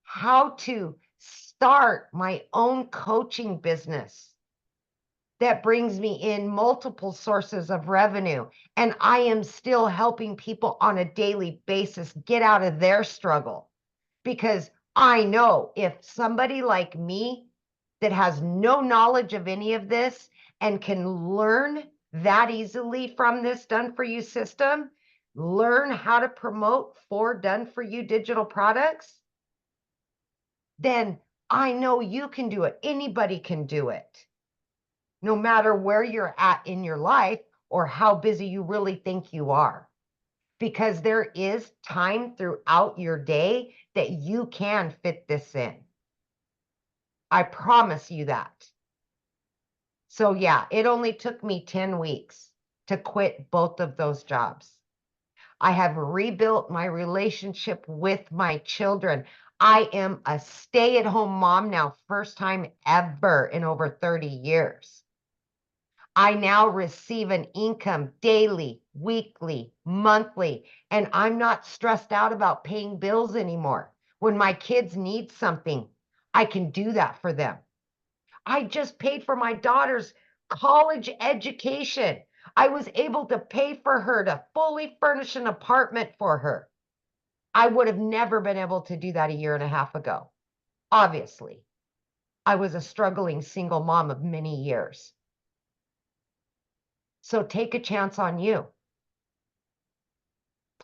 how to start my own coaching business that brings me in multiple sources of revenue. And I am still helping people on a daily basis get out of their struggle, because I know if somebody like me that has no knowledge of any of this and can learn that easily from this done for you system, learn how to promote for done for you digital products, then I know you can do it. Anybody can do it, no matter where you're at in your life or how busy you really think you are. Because there is time throughout your day that you can fit this in. I promise you that. So yeah, it only took me 10 weeks to quit both of those jobs. I have rebuilt my relationship with my children. I am a stay-at-home mom now, first time ever in over 30 years. I now receive an income daily, weekly, monthly, and I'm not stressed out about paying bills anymore. When my kids need something, I can do that for them. I just paid for my daughter's college education. I was able to pay for her to fully furnish an apartment for her. I would have never been able to do that a year and a half ago. Obviously, I was a struggling single mom of many years. So take a chance on you.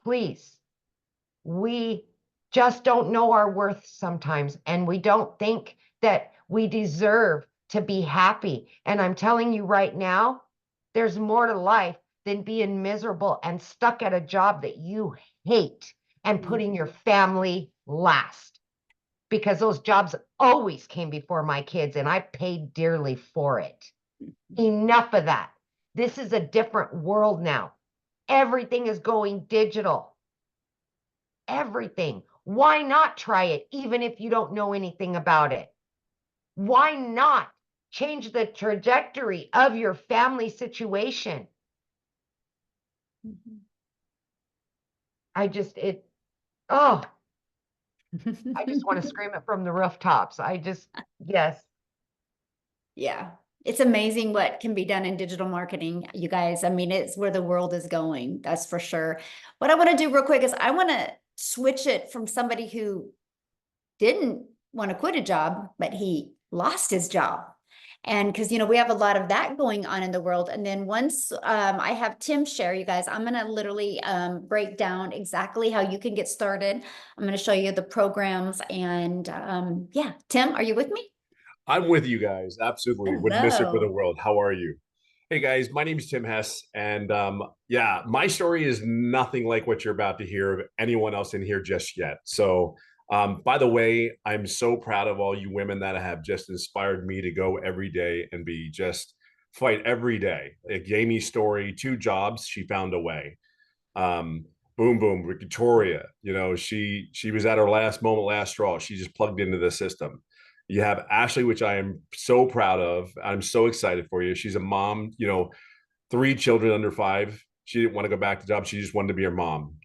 Please. We just don't know our worth sometimes, and we don't think that we deserve to be happy. And I'm telling you right now, there's more to life than being miserable and stuck at a job that you hate and putting your family last. Because those jobs always came before my kids, and I paid dearly for it. Enough of that. This is a different world now. Everything is going digital. Everything. Why not try it, even if you don't know anything about it? Why not change the trajectory of your family situation. Mhm. I just want to scream it from the rooftops. Yes. Yeah. It's amazing what can be done in digital marketing, you guys. I mean, it's where the world is going. That's for sure. What I want to do real quick is I want to switch it from somebody who didn't want to quit a job, but he lost his job. And because, we have a lot of that going on in the world. And then once I have Tim share, you guys, I'm going to literally break down exactly how you can get started. I'm going to show you the programs. And yeah, Tim, are you with me? I'm with you guys. Absolutely. Wouldn't miss it for the Hello. world. How are you? Hey guys, my name is Tim Hess. And yeah, my story is nothing like what you're about to hear of anyone else in here just yet. So, by the way, I'm so proud of all you women that have just inspired me to go every day and be just fight every day. Like Jamie's story, 2 jobs, she found a way. um boom boom Victoria, she was at her last moment, last straw. She just plugged into the system. You have Ashley, which I am so proud of. I'm so excited for you. She's a mom, 3 children under 5. She didn't want to go back to job. She just wanted to be her mom.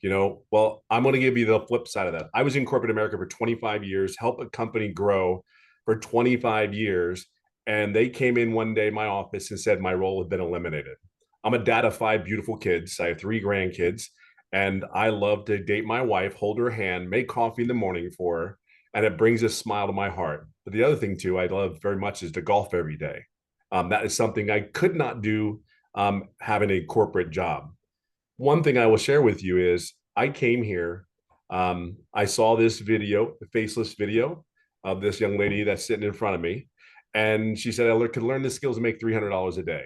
Well, I'm going to give you the flip side of that. I was in corporate America for 25 years, helped a company grow for 25 years. And they came in one day in my office and said my role had been eliminated. I'm a dad of 5 beautiful kids. I have 3 grandkids, and I love to date my wife, hold her hand, make coffee in the morning for her, and it brings a smile to my heart. But the other thing too, I love very much is to golf every day. That is something I could not do having a corporate job. One thing I will share with you is I came here. I saw this video, the faceless video of this young lady that's sitting in front of me. And she said, I could learn the skills to make $300 a day.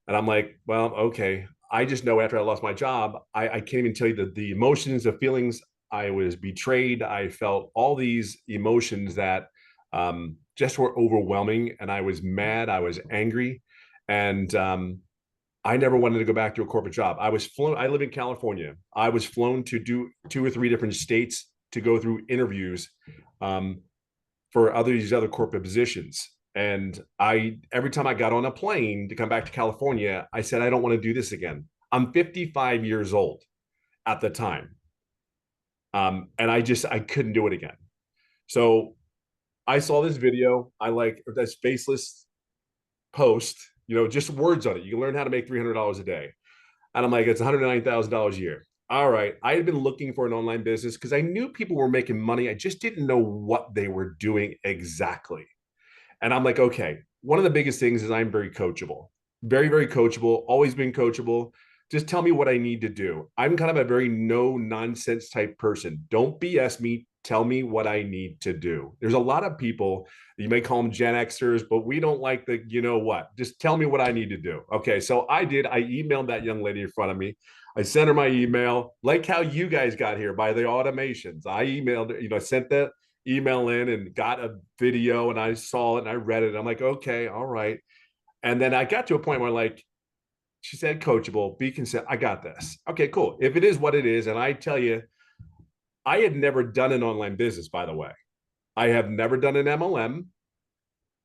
And I'm like, well, okay. I just know after I lost my job, I can't even tell you the emotions, the feelings. I was betrayed. I felt all these emotions that just were overwhelming. And I was mad. I was angry. And I never wanted to go back to a corporate job. I was flown. I live in California. I was flown to do 2 or 3 different states to go through interviews um, for these other corporate positions. And every time I got on a plane to come back to California, I said, I don't want to do this again. I'm 55 years old at the time. And I couldn't do it again. So I saw this video. I like this faceless post, just words on it. You can learn how to make $300 a day. And I'm like, it's $109,000 a year. All right. I had been looking for an online business because I knew people were making money. I just didn't know what they were doing exactly. And I'm like, okay, one of the biggest things is I'm very coachable, very, very coachable, always been coachable. Just tell me what I need to do. I'm kind of a very no nonsense type person. Don't BS me. Tell me what I need to do. There's a lot of people, you may call them Gen Xers, but we don't like the, what, just tell me what I need to do. Okay. So I emailed that young lady in front of me. I sent her my email, like how you guys got here by the automations. I emailed her, sent that email in and got a video, and I saw it and I read it. I'm like, okay, all right. And then I got to a point where like, she said, coachable, be consent. I got this. Okay, cool. If it is what it is, and I tell you, I had never done an online business, by the way. I have never done an MLM.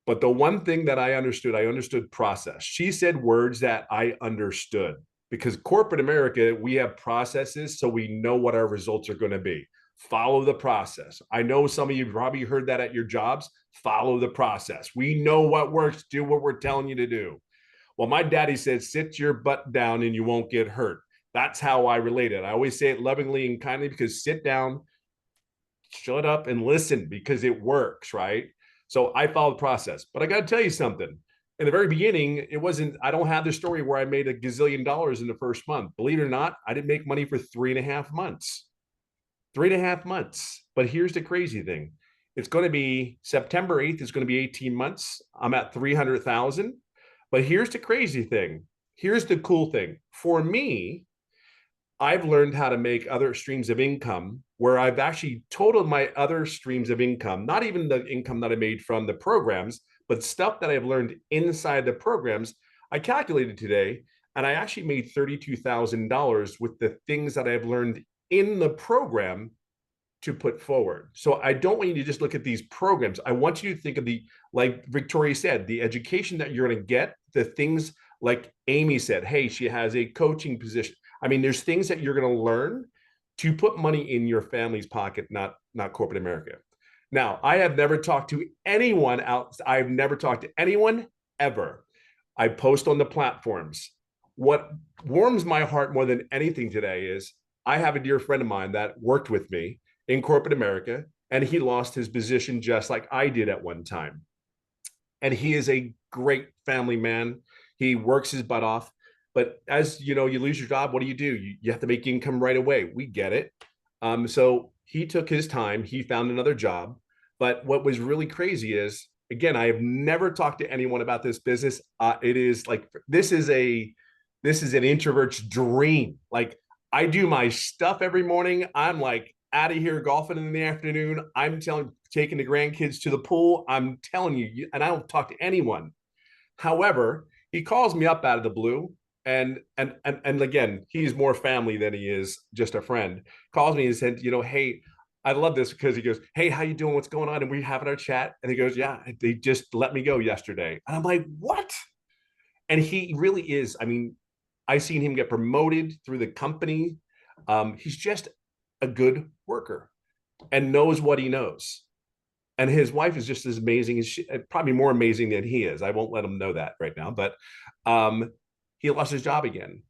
But the one thing that I understood process. She said words that I understood, because corporate America, we have processes, so we know what our results are going to be. Follow the process. I know some of you probably heard that at your jobs. Follow the process. We know what works. Do what we're telling you to do. Well, my daddy said, sit your butt down and you won't get hurt. That's how I relate it. I always say it lovingly and kindly, because sit down, shut up, and listen, because it works, right? So I followed the process. But I got to tell you something. In the very beginning, I don't have the story where I made $1 gazillion in the first month. Believe it or not, I didn't make money for 3.5 months. 3.5 months. But here's the crazy thing. It's going to be September 8th. It's going to be 18 months. I'm at 300,000. But here's the crazy thing. Here's the cool thing. For me, I've learned how to make other streams of income where I've actually totaled my other streams of income, not even the income that I made from the programs, but stuff that I've learned inside the programs. I calculated today, and I actually made $32,000 with the things that I've learned in the program to put forward. So I don't want you to just look at these programs. I want you to think of the, like Victoria said, the education that you're going to get, the things like Amy said, hey, she has a coaching position. I mean, there's things that you're going to learn to put money in your family's pocket, not corporate America. Now, I have never talked to anyone else. I've never talked to anyone ever. I post on the platforms. What warms my heart more than anything today is I have a dear friend of mine that worked with me in corporate America, and he lost his position just like I did at one time. And he is a great family man. He works his butt off. But as you know, you lose your job, what do? You have to make income right away. We get it. So he took his time. He found another job. But what was really crazy is, again, I have never talked to anyone about this business. It is like this is an introvert's dream. Like I do my stuff every morning. I'm like out of here golfing in the afternoon. Taking the grandkids to the pool. I'm telling you, and I don't talk to anyone. However, he calls me up out of the blue, and again, he's more family than he is just a friend. Calls me and said, hey, I love this because he goes, hey, how you doing? What's going on? And we having our chat, and he goes, yeah, they just let me go yesterday. And I'm like, what? And he really is. I mean, I seen him get promoted through the company. He's just a good worker and knows what he knows. And his wife is just as amazing as probably more amazing than he is. I won't let him know that right now, but he lost his job again.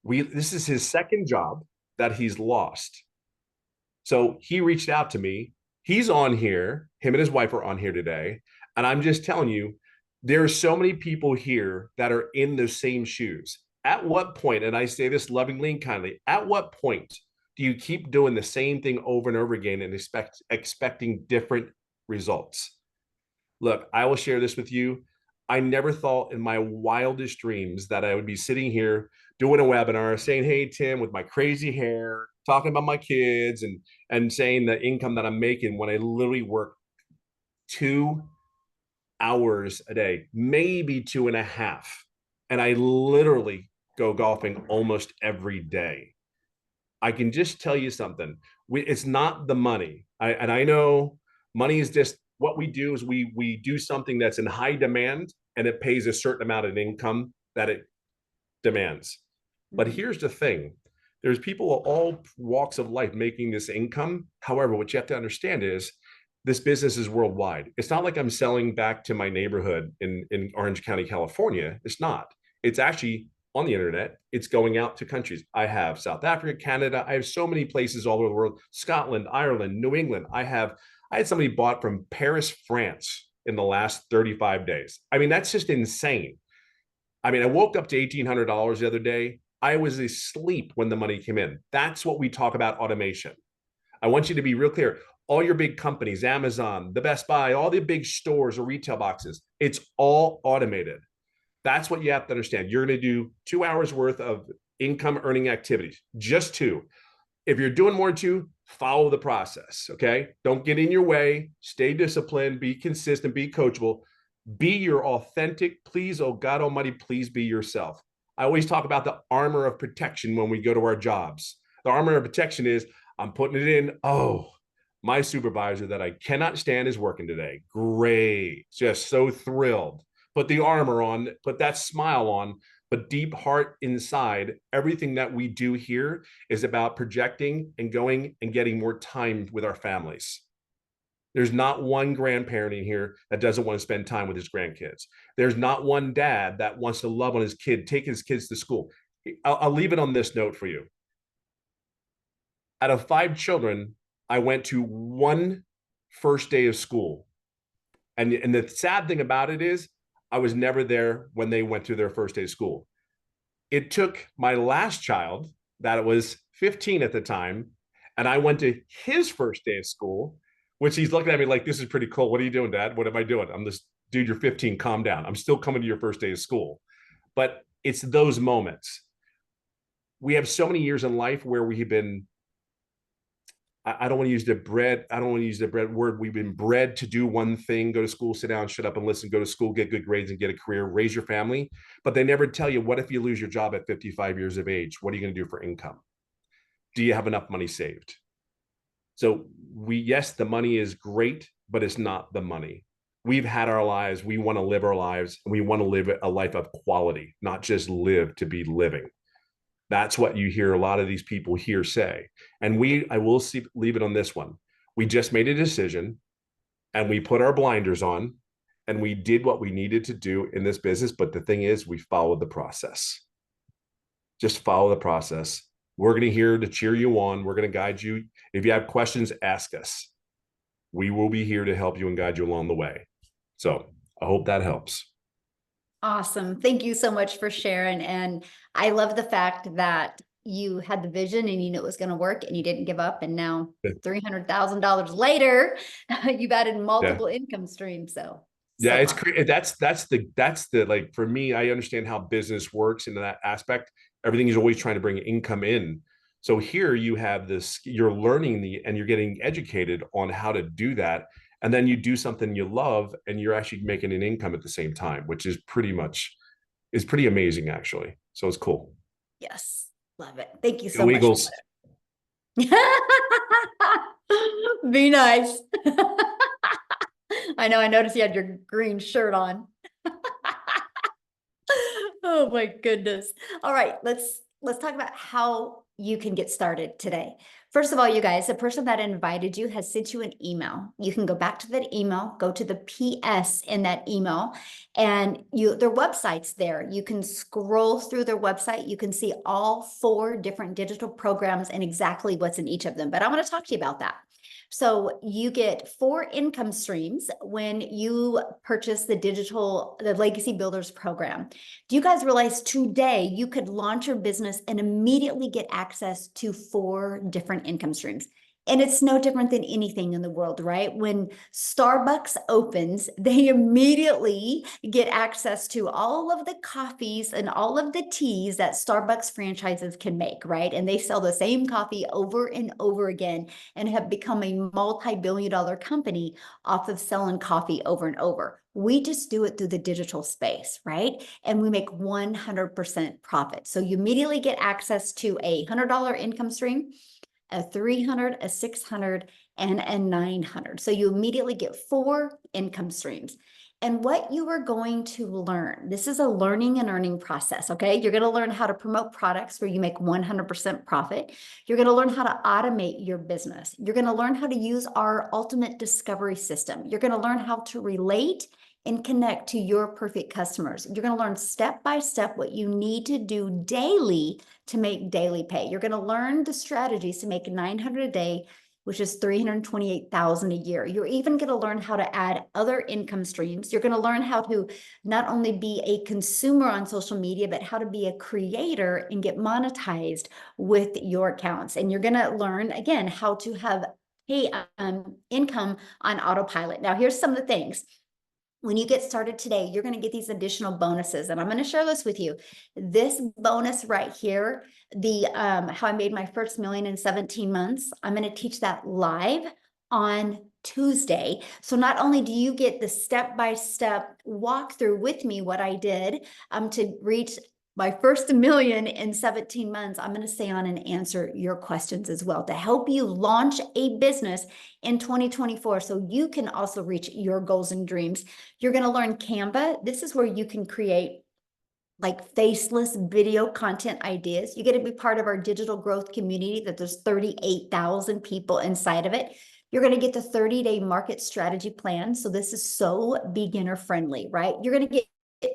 This is his second job that he's lost. So he reached out to me. He's on here. Him and his wife are on here today. And I'm just telling you, there are so many people here that are in those same shoes. At what point, and I say this lovingly and kindly, at what point do you keep doing the same thing over and over again and expecting different results? Look, I will share this with you. I never thought in my wildest dreams that I would be sitting here doing a webinar saying, hey, Tim, with my crazy hair, talking about my kids and saying the income that I'm making when I literally work 2 hours a day, maybe 2.5. And I literally go golfing almost every day. I can just tell you something. It's not the money. I know money is just what we do is we do something that's in high demand and it pays a certain amount of income that it demands. But here's the thing. There's people of all walks of life making this income. However, what you have to understand is this business is worldwide. It's not like I'm selling back to my neighborhood in Orange County, California. It's not. It's actually on the internet. It's going out to countries. I have South Africa, Canada. I have so many places all over the world. Scotland, Ireland, New England. I had somebody bought from Paris, France in the last 35 days. I mean, that's just insane. I mean, I woke up to $1,800 the other day. I was asleep when the money came in. That's what we talk about automation. I want you to be real clear. All your big companies, Amazon, the Best Buy, all the big stores or retail boxes, it's all automated. That's what you have to understand. You're going to do 2 hours worth of income earning activities, just 2. If you're doing more than 2, follow the process, okay? Don't get in your way. Stay disciplined, be consistent, be coachable. Be your authentic, please, oh God Almighty, please be yourself. I always talk about the armor of protection when we go to our jobs. The armor of protection is I'm putting it in. Oh, my supervisor that I cannot stand is working today. Great. Just so thrilled. Put the armor on, put that smile on, but deep heart inside, everything that we do here is about projecting and going and getting more time with our families. There's not one grandparent in here that doesn't want to spend time with his grandkids. There's not one dad that wants to love on his kid, take his kids to school. I'll leave it on this note for you. Out of 5 children, I went to 1 first day of school. And the sad thing about it is I was never there when they went to their first day of school. It took my last child, that was 15 at the time, and I went to his first day of school, which he's looking at me like, this is pretty cool. What are you doing, Dad? What am I doing? I'm this dude, you're 15, calm down. I'm still coming to your first day of school. But it's those moments. We have so many years in life where we've been, I don't want to use the bread. I don't want to use the bread word. We've been bred to do one thing, go to school, sit down, shut up and listen, go to school, get good grades and get a career, raise your family. But they never tell you, what if you lose your job at 55 years of age? What are you going to do for income? Do you have enough money saved? So yes, the money is great, but it's not the money. We've had our lives. We want to live our lives, and we want to live a life of quality, not just live to be living. That's what you hear a lot of these people here say. And I will leave it on this one. We just made a decision and we put our blinders on and we did what we needed to do in this business. But the thing is, we followed the process. Just follow the process. We're going to here to cheer you on. We're going to guide you. If you have questions, ask us. We will be here to help you and guide you along the way. So I hope that helps. Awesome. Thank you so much for sharing. And I love the fact that you had the vision and you knew it was going to work and you didn't give up. And now $300,000 later, you've added multiple income streams. So it's awesome. that's the like, for me, I understand how business works in that aspect. Everything is always trying to bring income in. So here you have this, you're learning and you're getting educated on how to do that. And then you do something you love and you're actually making an income at the same time, which is pretty amazing, actually. So it's cool. Yes. Love it. Thank you so Go much. Eagles. Be nice. I know, I noticed you had your green shirt on. Oh my goodness. All right, let's talk about how you can get started today. First of all, you guys, the person that invited you has sent you an email. You can go back to that email, go to the PS in that email, and their website's there. You can scroll through their website. You can see all 4 different digital programs and exactly what's in each of them. But I want to talk to you about that. So you get 4 income streams when you purchase the Legacy Builders program. Do you guys realize today you could launch your business and immediately get access to 4 different income streams? And it's no different than anything in the world, right? When Starbucks opens, they immediately get access to all of the coffees and all of the teas that Starbucks franchises can make, right? And they sell the same coffee over and over again and have become a multi-billion-dollar company off of selling coffee over and over. We just do it through the digital space, right? And we make 100% profit. So you immediately get access to a $100 income stream, a 300, a 600, and a 900. So you immediately get 4 income streams. And what you are going to learn, this is a learning and earning process, okay? You're going to learn how to promote products where you make 100% profit. You're going to learn how to automate your business. You're going to learn how to use our ultimate discovery system. You're going to learn how to relate and connect to your perfect customers. You're going to learn step by step what you need to do daily to make daily pay. You're going to learn the strategies to make 900 a day, which is 328,000 a year. You're even going to learn how to add other income streams. You're going to learn how to not only be a consumer on social media, but how to be a creator and get monetized with your accounts. And you're going to learn, again, how to have income on autopilot. Now, here's some of the things. When you get started today, you're going to get these additional bonuses, and I'm going to share this with you. This bonus right here, the how I made my first million in 17 months, I'm going to teach that live on Tuesday. So not only do you get the step-by-step walkthrough with me, what I did to reach my first million in 17 months, I'm going to stay on and answer your questions as well to help you launch a business in 2024 so you can also reach your goals and dreams. You're going to learn Canva. This is where you can create like faceless video content ideas. You get to be part of our digital growth community that there's 38,000 people inside of it. You're going to get the 30-day market strategy plan. So this is so beginner friendly, right? You're going to get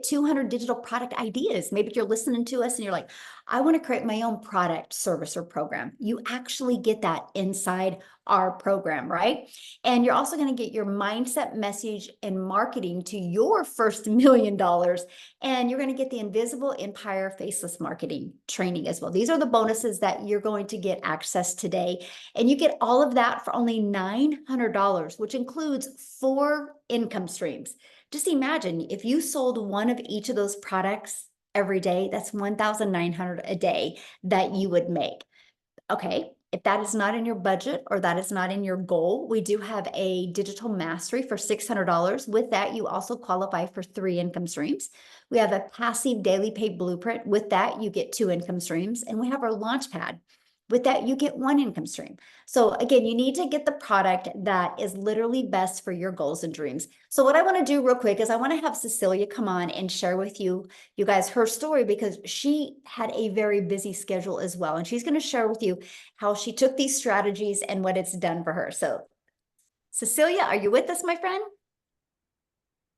200 digital product ideas. Maybe you're listening to us and you're like, I want to create my own product, service, or program. You actually get that inside our program, right? And you're also going to get your mindset, message, and marketing to your first $1 million. And you're going to get the Invisible Empire Faceless Marketing training as well. These are the bonuses that you're going to get access today. And you get all of that for only $900, which includes 4 income streams. Just imagine if you sold one of each of those products every day, that's $1,900 a day that you would make. Okay, if that is not in your budget or that is not in your goal, we do have a digital mastery for $600. With that, you also qualify for 3 income streams. We have a passive daily pay blueprint. With that, you get 2 income streams. And we have our launch pad. With that, you get one income stream. So again, you need to get the product that is literally best for your goals and dreams. So what I want to do real quick is I want to have Cecilia come on and share with you guys her story, because she had a very busy schedule as well. And she's going to share with you how she took these strategies and what it's done for her. So Cecilia, are you with us, my friend?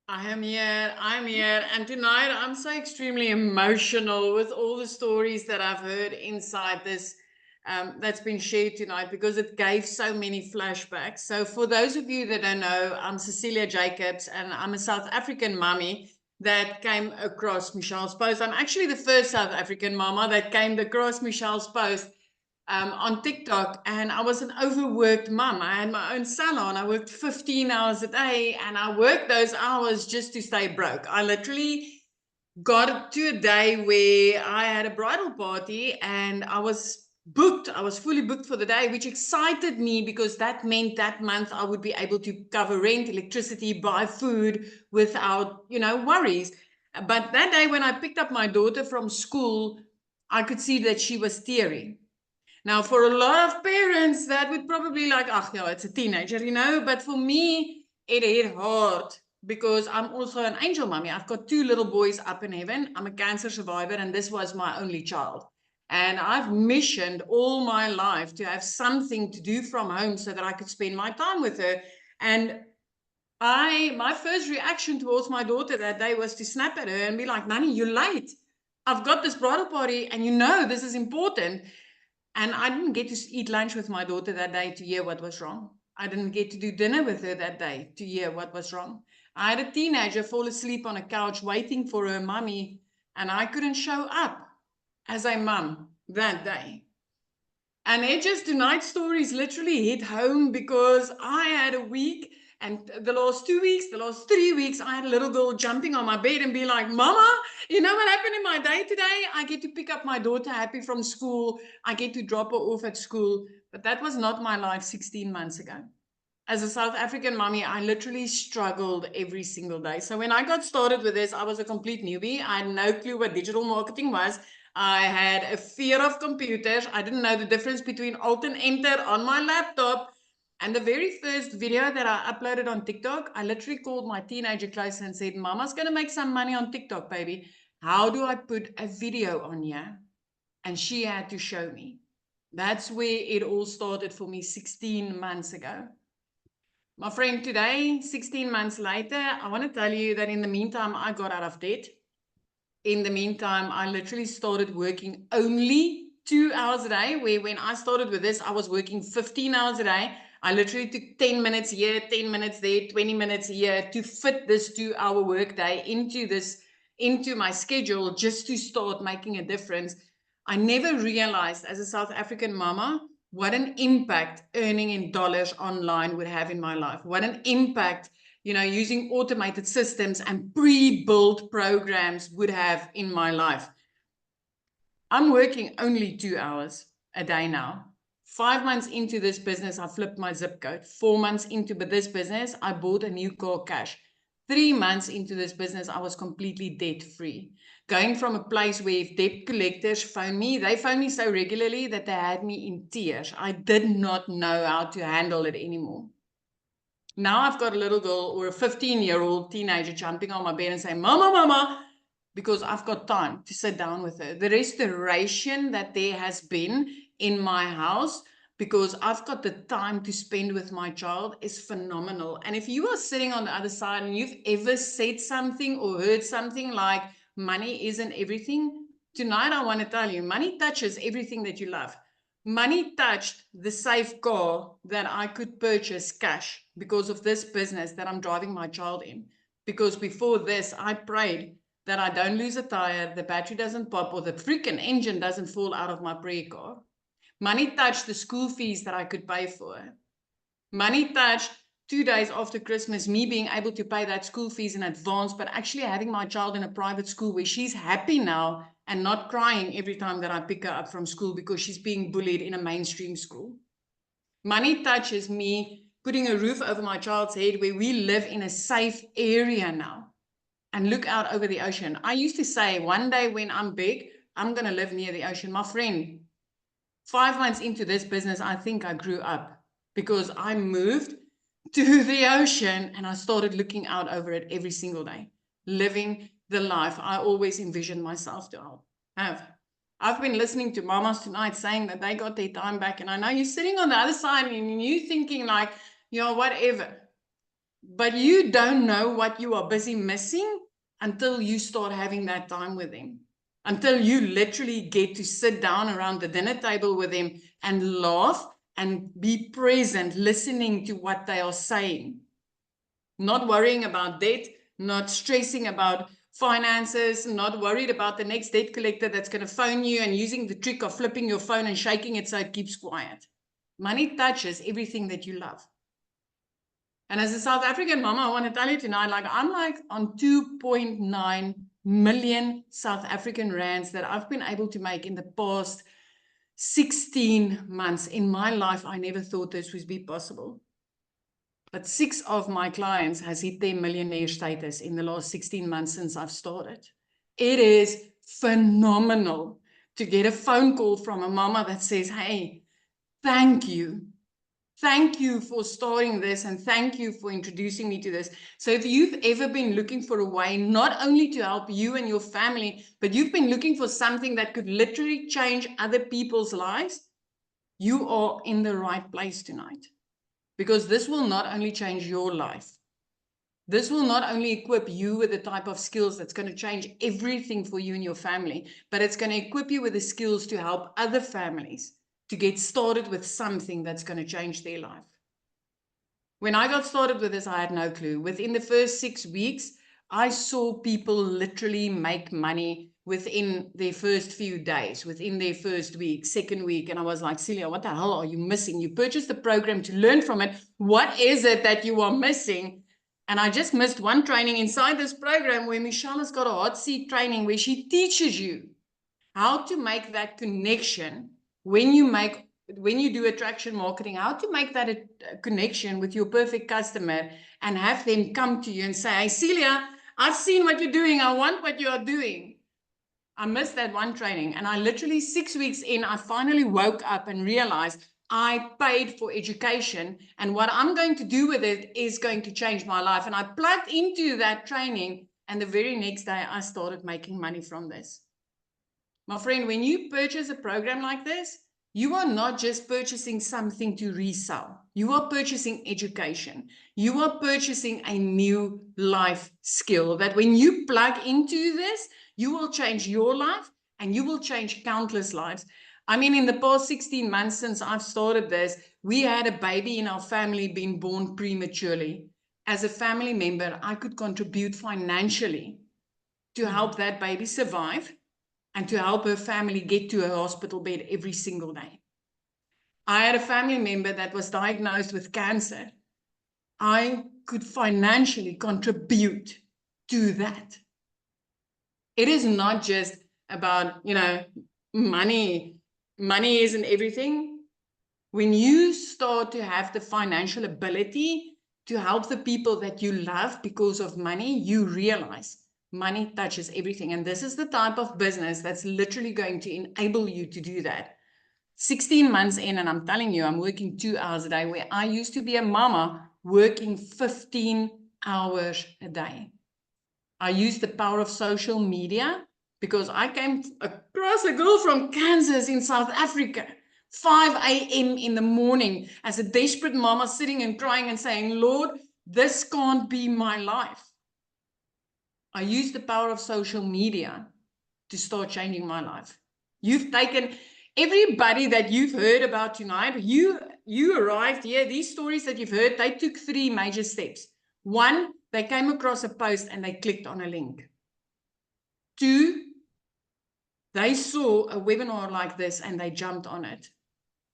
I am here, I'm here, and tonight I'm so extremely emotional with all the stories that I've heard inside this that's been shared tonight, because it gave so many flashbacks. So for those of you that don't know, I'm Cecilia Jacobs, and I'm a South African mummy that came across Michelle's post. I'm actually the first South African mama that came across Michelle's post on TikTok, and I was an overworked mum. I had my own salon. I worked 15 hours a day, and I worked those hours just to stay broke. I literally got to a day where I had a bridal party and I was booked. I was fully booked for the day, which excited me because that meant that month I would be able to cover rent, electricity, buy food without, worries. But that day when I picked up my daughter from school, I could see that she was teary. Now, for a lot of parents, that would probably like, oh, yeah, it's a teenager, But for me, it hit hard because I'm also an angel mommy. I've got 2 little boys up in heaven. I'm a cancer survivor, and this was my only child. And I've missioned all my life to have something to do from home so that I could spend my time with her. And my first reaction towards my daughter that day was to snap at her and be like, Nanny, you're late. I've got this bridal party, and this is important. And I didn't get to eat lunch with my daughter that day to hear what was wrong. I didn't get to do dinner with her that day to hear what was wrong. I had a teenager fall asleep on a couch waiting for her mommy, and I couldn't show up as a mum that day. And tonight's stories literally hit home because I had a week, and the last 2 weeks, the last 3 weeks, I had a little girl jumping on my bed and be like, Mama, you know what happened in my day today? I get to pick up my daughter happy from school. I get to drop her off at school. But that was not my life 16 months ago. As a South African mommy, I literally struggled every single day. So when I got started with this, I was a complete newbie. I had no clue what digital marketing was. I had a fear of computers. I didn't know the difference between Alt and Enter on my laptop. And the very first video that I uploaded on TikTok, I literally called my teenager close and said, Mama's going to make some money on TikTok, baby. How do I put a video on here? And she had to show me. That's where it all started for me 16 months ago. My friend, today, 16 months later, I want to tell you that in the meantime, I got out of debt. In the meantime, I literally started working only 2 hours a day, where when I started with this, I was working 15 hours a day. I literally took 10 minutes here, 10 minutes there, 20 minutes here to fit this 2-hour workday into my schedule just to start making a difference. I never realized as a South African mama what an impact earning in dollars online would have in my life. What an impact, using automated systems and pre-built programs would have in my life. I'm working only 2 hours a day now. 5 months into this business, I flipped my zip code. 4 months into this business, I bought a new car cash. 3 months into this business, I was completely debt-free. Going from a place where if debt collectors phone me, they phone me so regularly that they had me in tears. I did not know how to handle it anymore. Now I've got a little girl or a 15-year-old teenager jumping on my bed and saying, Mama, Mama, because I've got time to sit down with her. The restoration that there has been in my house because I've got the time to spend with my child is phenomenal. And if you are sitting on the other side and you've ever said something or heard something like money isn't everything, tonight I want to tell you, money touches everything that you love. Money touched the safe car that I could purchase cash because of this business that I'm driving my child in. Because before this, I prayed that I don't lose a tire, the battery doesn't pop, or the freaking engine doesn't fall out of my prayer car. Money touched the school fees that I could pay for. Money touched 2 days after Christmas, me being able to pay that school fees in advance, but actually having my child in a private school where she's happy now and not crying every time that I pick her up from school because she's being bullied in a mainstream school. Money touches me putting a roof over my child's head where we live in a safe area now and look out over the ocean. I used to say, one day when I'm big, I'm going to live near the ocean. My friend, 5 months into this business, I think I grew up because I moved to the ocean and I started looking out over it every single day, living the life I always envisioned myself to have. I've been listening to mamas tonight saying that they got their time back. And I know you're sitting on the other side and you're thinking like, whatever. But you don't know what you are busy missing until you start having that time with them. Until you literally get to sit down around the dinner table with them and laugh and be present, listening to what they are saying. Not worrying about debt, not stressing about finances, not worried about the next debt collector that's going to phone you and using the trick of flipping your phone and shaking it so it keeps quiet. Money touches everything that you love. And as a South African mama, I want to tell you tonight, I'm on 2.9 million South African rands that I've been able to make in the past 16 months. In my life, I never thought this would be possible. But 6 of my clients has hit their millionaire status in the last 16 months since I've started. It is phenomenal to get a phone call from a mama that says, hey, thank you. Thank you for starting this and thank you for introducing me to this. So if you've ever been looking for a way not only to help you and your family, but you've been looking for something that could literally change other people's lives, you are in the right place tonight. Because this will not only change your life, this will not only equip you with the type of skills that's going to change everything for you and your family, but it's going to equip you with the skills to help other families to get started with something that's going to change their life. When I got started with this, I had no clue. Within the first 6 weeks, I saw people literally make money within their first few days, within their first week, second week. And I was like, Celia, what the hell are you missing? You purchased the program to learn from it. What is it that you are missing? And I just missed one training inside this program where Michelle has got a hot seat training where she teaches you how to make that connection when you do attraction marketing, how to make that a connection with your perfect customer and have them come to you and say, hey, Celia, I've seen what you're doing. I want what you are doing. I missed that one training. And I literally 6 weeks in, I finally woke up and realized I paid for education. And what I'm going to do with it is going to change my life. And I plugged into that training. And the very next day, I started making money from this. My friend, when you purchase a program like this, you are not just purchasing something to resell. You are purchasing education. You are purchasing a new life skill that when you plug into this, you will change your life and you will change countless lives. I mean, in the past 16 months since I've started this, we had a baby in our family being born prematurely. As a family member, I could contribute financially to help that baby survive and to help her family get to a hospital bed every single day. I had a family member that was diagnosed with cancer. I could financially contribute to that. It is not just about, money. Money isn't everything. When you start to have the financial ability to help the people that you love because of money, you realize money touches everything. And this is the type of business that's literally going to enable you to do that. 16 months in, and I'm telling you, I'm working 2 hours a day, where I used to be a mama working 15 hours a day. I used the power of social media because I came across a girl from Kansas in South Africa, 5 a.m. in the morning, as a desperate mama sitting and crying and saying, Lord, this can't be my life. I used the power of social media to start changing my life. You've taken everybody that you've heard about tonight, you arrived here, these stories that you've heard, they took 3 major steps. 1, they came across a post and they clicked on a link. 2, they saw a webinar like this and they jumped on it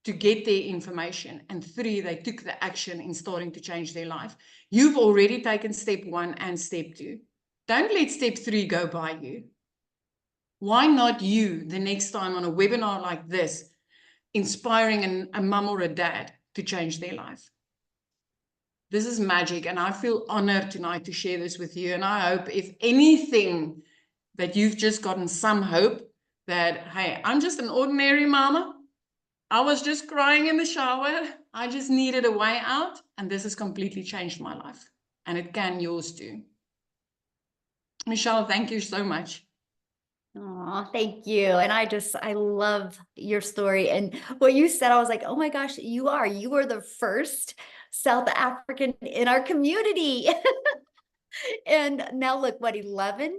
to get their information. And 3, they took the action in starting to change their life. You've already taken step 1 and step 2. Don't let step 3 go by you. Why not you the next time on a webinar like this, inspiring a mum or a dad to change their life? This is magic, and I feel honored tonight to share this with you. And I hope, if anything, that you've just gotten some hope that, hey, I'm just an ordinary mama, I was just crying in the shower. I just needed a way out, and this has completely changed my life. And it can yours too. Michelle, thank you so much. Oh, thank you. And I love your story. And what you said, I was like, oh my gosh, you were the first South African in our community. And now look, what, 11?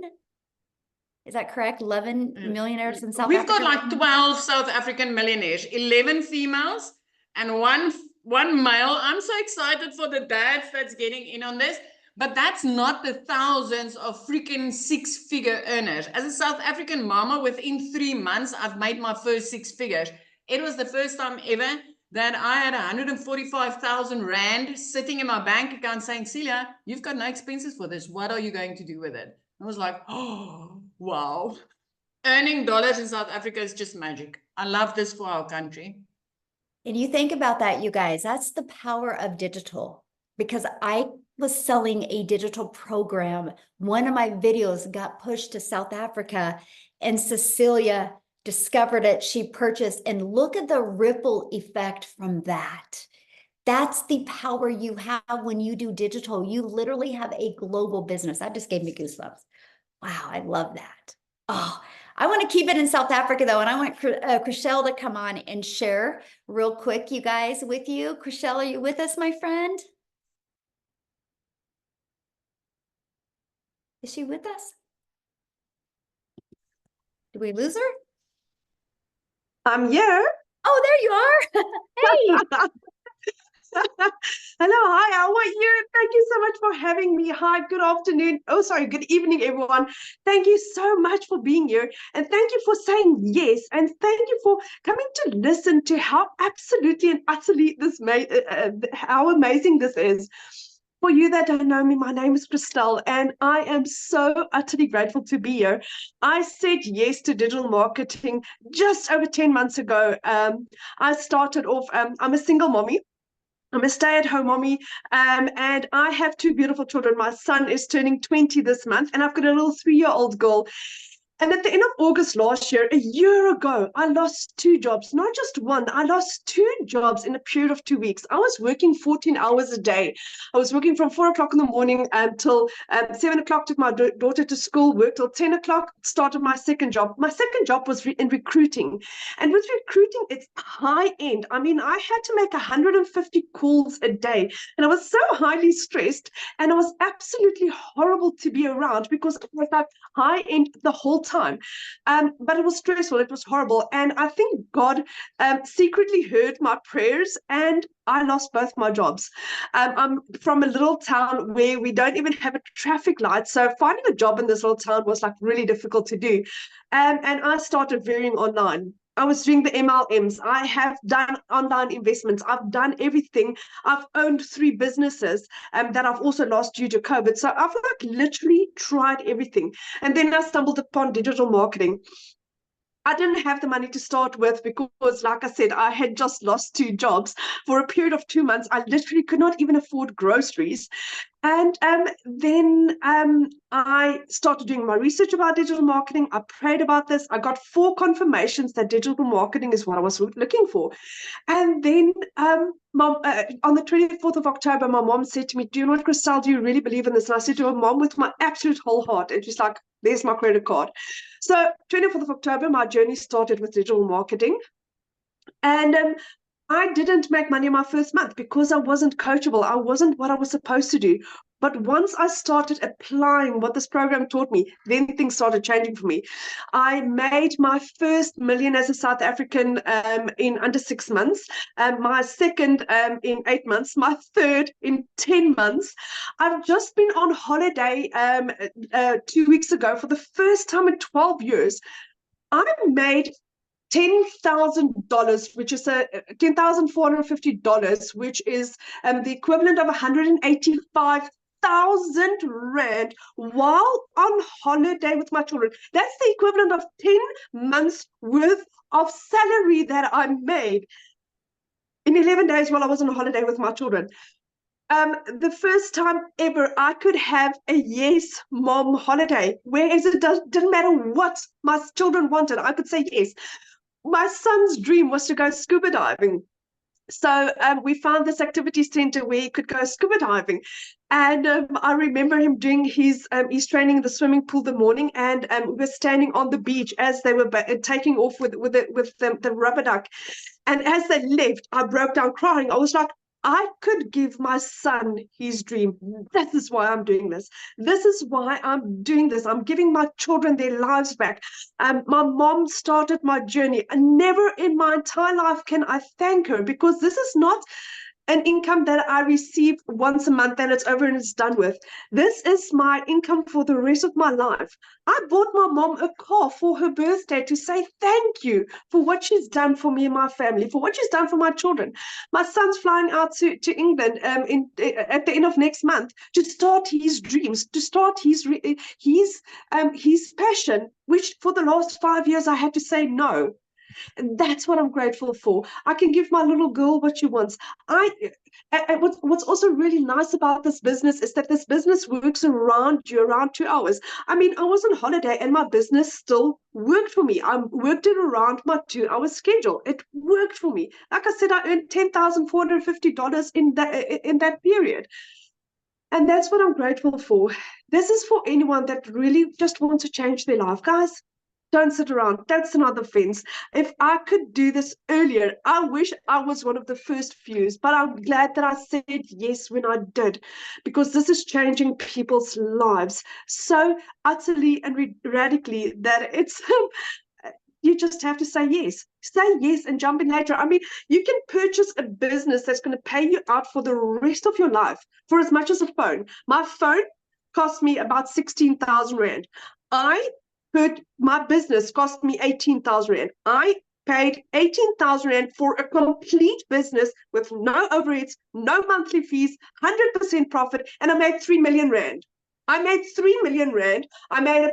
Is that correct? 11 millionaires in South We've Africa? got like 12 South African millionaires, 11 females and one male. I'm so excited for the dads that's getting in on this. But that's not the thousands of freaking six-figure earners. As a South African mama, within 3 months, I've made my first 6 figures. It was the first time ever that I had 145,000 Rand sitting in my bank account saying, Celia, you've got no expenses for this. What are you going to do with it? I was like, oh, wow. Earning dollars in South Africa is just magic. I love this for our country. And you think about that, you guys, that's the power of digital. Because I was selling a digital program. One of my videos got pushed to South Africa, and Cecilia discovered it. She purchased, and look at the ripple effect from that. That's the power you have when you do digital. You literally have a global business. That just gave me goosebumps. Wow, I love that. Oh, I want to keep it in South Africa though, and I want Chriselle to come on and share real quick, you guys, with you. Chriselle, are you with us, my friend? Is she with us? Did we lose her? I'm here. Oh, there you are. Hey. Hello, hi, how are you? Thank you so much for having me. Hi, good afternoon. Oh, sorry, good evening, everyone. Thank you so much for being here. And thank you for saying yes. And thank you for coming to listen to how absolutely and utterly how amazing this is. For you that don't know me, my name is Christelle, and I am so utterly grateful to be here. I said yes to digital marketing just over 10 months ago. I started off, I'm a single mommy. I'm a stay-at-home mommy, and I have 2 beautiful children. My son is turning 20 this month, and I've got a little 3-year-old girl. And at the end of August last year, a year ago, I lost 2 jobs, not just one. I lost 2 jobs in a period of 2 weeks. I was working 14 hours a day. I was working from 4 o'clock in the morning until 7 o'clock, took my daughter to school, worked till 10 o'clock, started my second job. My second job was in recruiting. And with recruiting, it's high end. I mean, I had to make 150 calls a day. And I was so highly stressed. And it was absolutely horrible to be around because I was like high end the whole time. But it was stressful. It was horrible. And I think God secretly heard my prayers, and I lost both my jobs. I'm from a little town where we don't even have a traffic light. So finding a job in this little town was like really difficult to do. And I started veering online. I was doing the MLMs. I have done online investments. I've done everything. I've owned 3 businesses that I've also lost due to COVID. So I've like literally tried everything. And then I stumbled upon digital marketing. I didn't have the money to start with because, like I said, I had just lost 2 jobs for a period of 2 months. I literally could not even afford groceries. And then I started doing my research about digital marketing. I prayed about this. I got 4 confirmations that digital marketing is what I was looking for. And then Mom, on the 24th of October, my mom said to me, do you know what, Christelle, do you really believe in this? And I said to her, Mom, with my absolute whole heart. And she's like, there's my credit card. So 24th of October, my journey started with digital marketing. And I didn't make money in my first month because I wasn't coachable. I wasn't what I was supposed to do. But once I started applying what this program taught me, then things started changing for me. I made my first million as a South African in under 6 months, my second in 8 months, my third in 10 months. I've just been on holiday 2 weeks ago for the first time in 12 years. I made $10,000, which is $10,450, which is the equivalent of 185,000 Rand while on holiday with my children. That's the equivalent of 10 months worth of salary that I made in 11 days while I was on holiday with my children. The first time ever I could have a yes mom holiday, whereas it didn't matter what my children wanted, I could say yes. my son's dream was to go scuba diving. So we found this activity center where he could go scuba diving. And I remember him doing his training in the swimming pool the morning, and we were standing on the beach as they were taking off with the rubber duck. And as they left, I broke down crying. I was like, I could give my son his dream. That is why I'm doing this. This is why I'm doing this. I'm giving my children their lives back. My mom started my journey, and never in my entire life can I thank her, because this is not an income that I receive once a month and it's over and it's done with. This is my income for the rest of my life. I bought my mom a car for her birthday to say thank you for what she's done for me and my family, for what she's done for my children. My son's flying out to England at the end of next month to start his dreams, to start his passion, which for the last 5 years I had to say no. And that's what I'm grateful for. I can give my little girl what she wants. What's also really nice about this business is that this business works around you, around 2 hours. I mean, I was on holiday and my business still worked for me. I worked it around my 2 hour schedule. It worked for me. Like I said, I earned $10,450 in that period. And that's what I'm grateful for. This is for anyone that really just wants to change their life, guys. Don't sit around. That's another fence. If I could do this earlier, I wish I was one of the first few, but I'm glad that I said yes when I did, because this is changing people's lives so utterly and radically that it's you just have to say yes. Say yes and jump in later. I mean, you can purchase a business that's going to pay you out for the rest of your life for as much as a phone. My phone cost me about 16,000 Rand. My business cost me 18,000 Rand. I paid 18,000 Rand for a complete business with no overheads, no monthly fees, 100% profit, and I made 3 million Rand. I made 3 million Rand. I made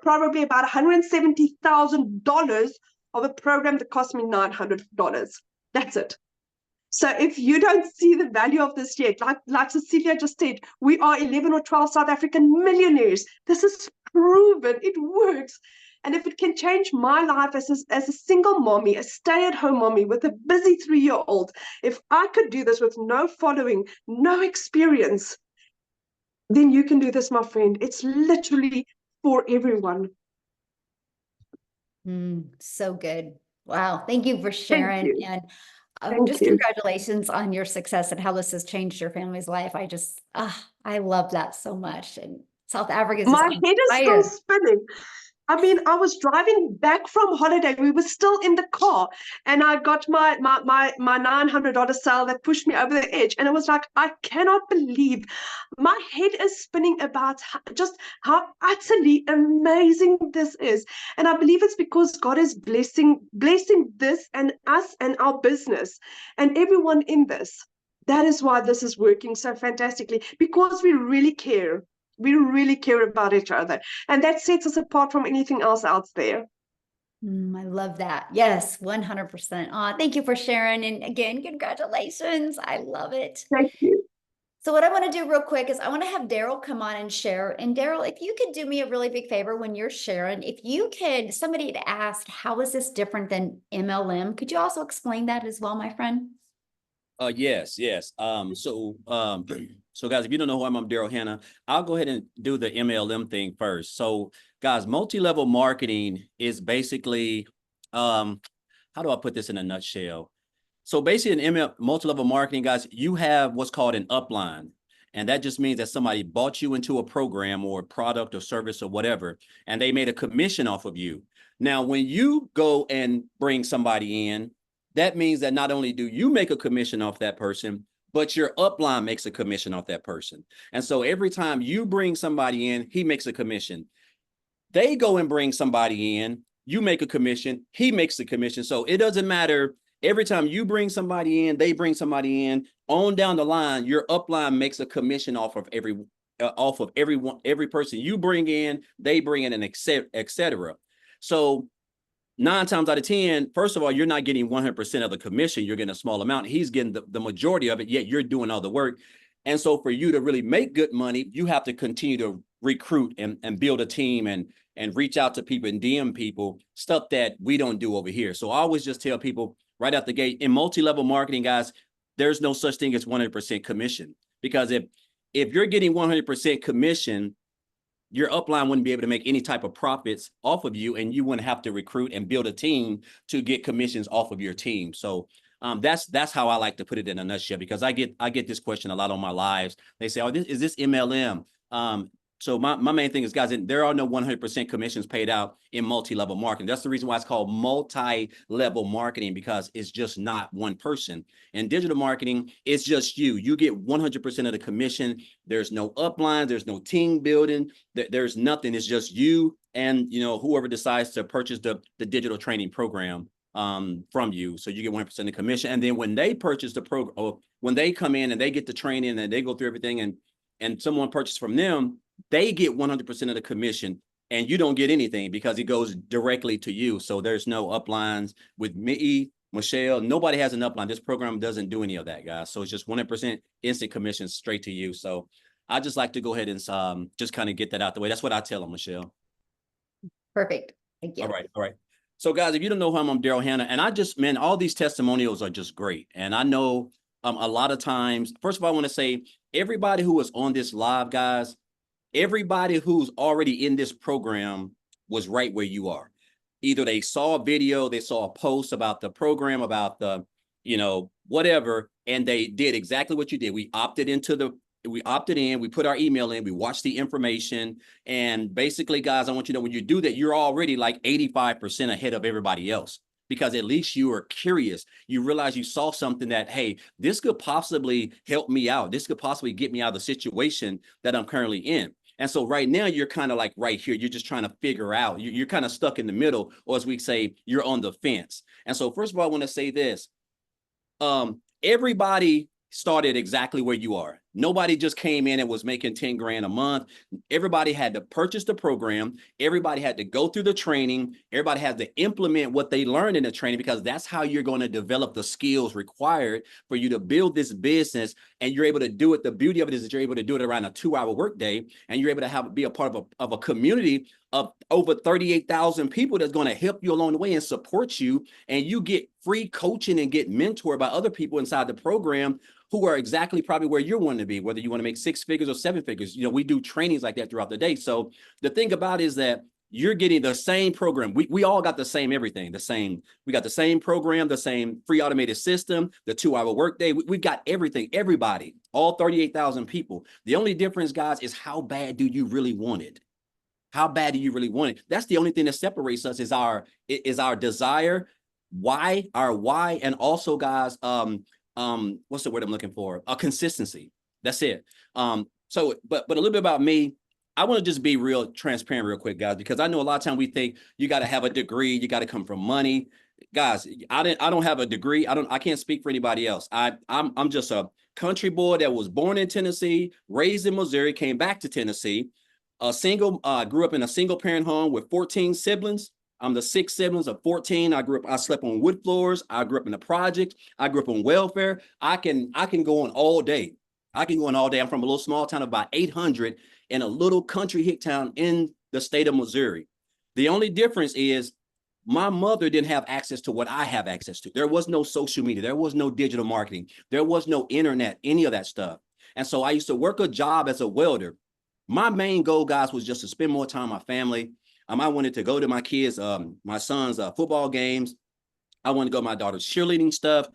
probably about $170,000 of a program that cost me $900. That's it. So if you don't see the value of this yet, like Cecilia just said, we are 11 or 12 South African millionaires. This is proven. It works. And if it can change my life as a single mommy, a stay-at-home mommy with a busy 3-year-old, if I could do this with no following, no experience, then you can do this, my friend. It's literally for everyone. So good. Wow. Thank you for sharing. You. And Thank you. Congratulations on your success and how this has changed your family's life. I love that so much. And South Africa is my head is still spinning. I mean, I was driving back from holiday. We were still in the car, and I got my $900 sale that pushed me over the edge. And it was like, I cannot believe my head is spinning about just how utterly amazing this is. And I believe it's because God is blessing this and us and our business and everyone in this. That is why this is working so fantastically, because we really care. We really care about each other. And that sets us apart from anything else out there. I love that. Yes, 100%. Thank you for sharing. And again, congratulations. I love it. Thank you. So what I want to do real quick is I want to have Daryl come on and share. And Daryl, if you could do me a really big favor when you're sharing, if you could, somebody had asked, how is this different than MLM? Could you also explain that as well, my friend? Yes. So guys, if you don't know who I'm Daryl Hannah. I'll go ahead and do the MLM thing first. So guys, multi-level marketing is basically, how do I put this in a nutshell? So basically in multi-level marketing, guys, you have what's called an upline. And that just means that somebody bought you into a program or a product or service or whatever, and they made a commission off of you. Now, when you go and bring somebody in, that means that not only do you make a commission off that person, but your upline makes a commission off that person. And so every time you bring somebody in, he makes a commission. They go and bring somebody in, you make a commission, he makes a commission. So it doesn't matter. Every time you bring somebody in, they bring somebody in, on down the line, your upline makes a commission off of every person you bring in, they bring in, and et cetera. So 9 times out of 10, first of all, you're not getting 100% of the commission. You're getting a small amount. He's getting the majority of it, yet you're doing all the work. And so for you to really make good money, you have to continue to recruit and build a team and reach out to people and DM people, stuff that we don't do over here. So I always just tell people right out the gate, in multi-level marketing, guys, there's no such thing as 100% commission. Because if you're getting 100% commission, your upline wouldn't be able to make any type of profits off of you, and you wouldn't have to recruit and build a team to get commissions off of your team. So that's how I like to put it in a nutshell, because I get this question a lot on my lives. They say, "Oh, is this MLM?" So my main thing is, guys, there are no 100% commissions paid out in multi-level marketing. That's the reason why it's called multi-level marketing, because it's just not one person. In digital marketing, it's just you. You get 100% of the commission. There's no upline. There's no team building. There's nothing. It's just you and, you know, whoever decides to purchase the digital training program from you. So you get 100% of the commission. And then when they purchase the program, or when they come in and they get the training and they go through everything, and someone purchases from them, they get 100% of the commission, and you don't get anything because it goes directly to you. So there's no uplines with me, Michelle. Nobody has an upline. This program doesn't do any of that, guys. So it's just 100% instant commission straight to you. So I just like to go ahead and just kind of get that out the way. That's what I tell them, Michelle. Perfect. Thank you. All right. All right. So guys, if you don't know who I'm Daryl Hannah, and man, all these testimonials are just great. And I know a lot of times, first of all, I want to say everybody who is on this live, guys, everybody who's already in this program was right where you are. Either they saw a video, they saw a post about the program, about the, you know, whatever, and they did exactly what you did. We opted in, we put our email in, we watched the information. And basically, guys, I want you to know, when you do that, you're already like 85% ahead of everybody else, because at least you are curious. You realize you saw something that, hey, this could possibly help me out. This could possibly get me out of the situation that I'm currently in. And so right now, you're kind of like right here. You're just trying to figure out. You're kind of stuck in the middle, or as we say, you're on the fence. And so first of all, I want to say this. Everybody started exactly where you are. Nobody just came in and was making 10 grand a month. Everybody had to purchase the program. Everybody had to go through the training. Everybody had to implement what they learned in the training, because that's how you're going to develop the skills required for you to build this business. And you're able to do it. The beauty of it is that you're able to do it around a 2-hour workday, and you're able to be a part of a community of over 38,000 people that's going to help you along the way and support you. And you get free coaching and get mentored by other people inside the program who are exactly probably where you're wanting to be, whether you want to make 6 figures or 7 figures. You know, we do trainings like that throughout the day. So the thing about it is that you're getting the same program. We all got the same everything, we got the same program, the same free automated system, the 2-hour workday. We've got everything, everybody, all 38,000 people. The only difference, guys, is how bad do you really want it? How bad do you really want it? That's the only thing that separates us, is our desire, our why, and also, guys, what's the word I'm looking for? A consistency. That's it. So, but a little bit about me. I want to just be real transparent real quick, guys, because I know a lot of time we think you got to have a degree, you got to come from money. Guys, I don't have a degree. I can't speak for anybody else. I'm just a country boy that was born in Tennessee, raised in Missouri, came back to Tennessee, grew up in a single parent home with 14 siblings. I'm the 6th siblings of 14. I slept on wood floors. I grew up in the project. I grew up on welfare. I can go on all day. I'm from a little small town of about 800 in a little country hick town in the state of Missouri. The only difference is my mother didn't have access to what I have access to. There was no social media. There was no digital marketing. There was no internet, any of that stuff. And so I used to work a job as a welder. My main goal, guys, was just to spend more time with my family. I wanted to go to my kids, my son's football games. I wanted to go to my daughter's cheerleading stuff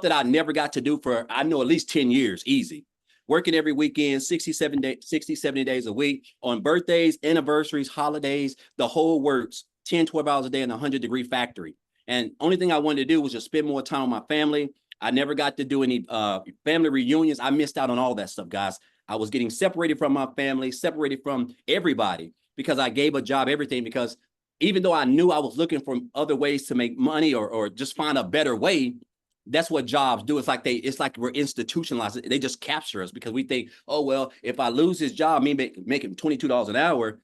that I never got to do for, I know, at least 10 years, easy. Working every weekend, 60, 70 days a week, on birthdays, anniversaries, holidays, the whole works, 10, 12 hours a day in a 100-degree factory. And only thing I wanted to do was just spend more time with my family. I never got to do any family reunions. I missed out on all that stuff, guys. I was getting separated from my family, separated from everybody, because I gave a job everything, because even though I knew I was looking for other ways to make money or just find a better way, that's what jobs do. It's like we're institutionalized. They just capture us, because we think, oh, well, if I lose this job, me making $22 an hour,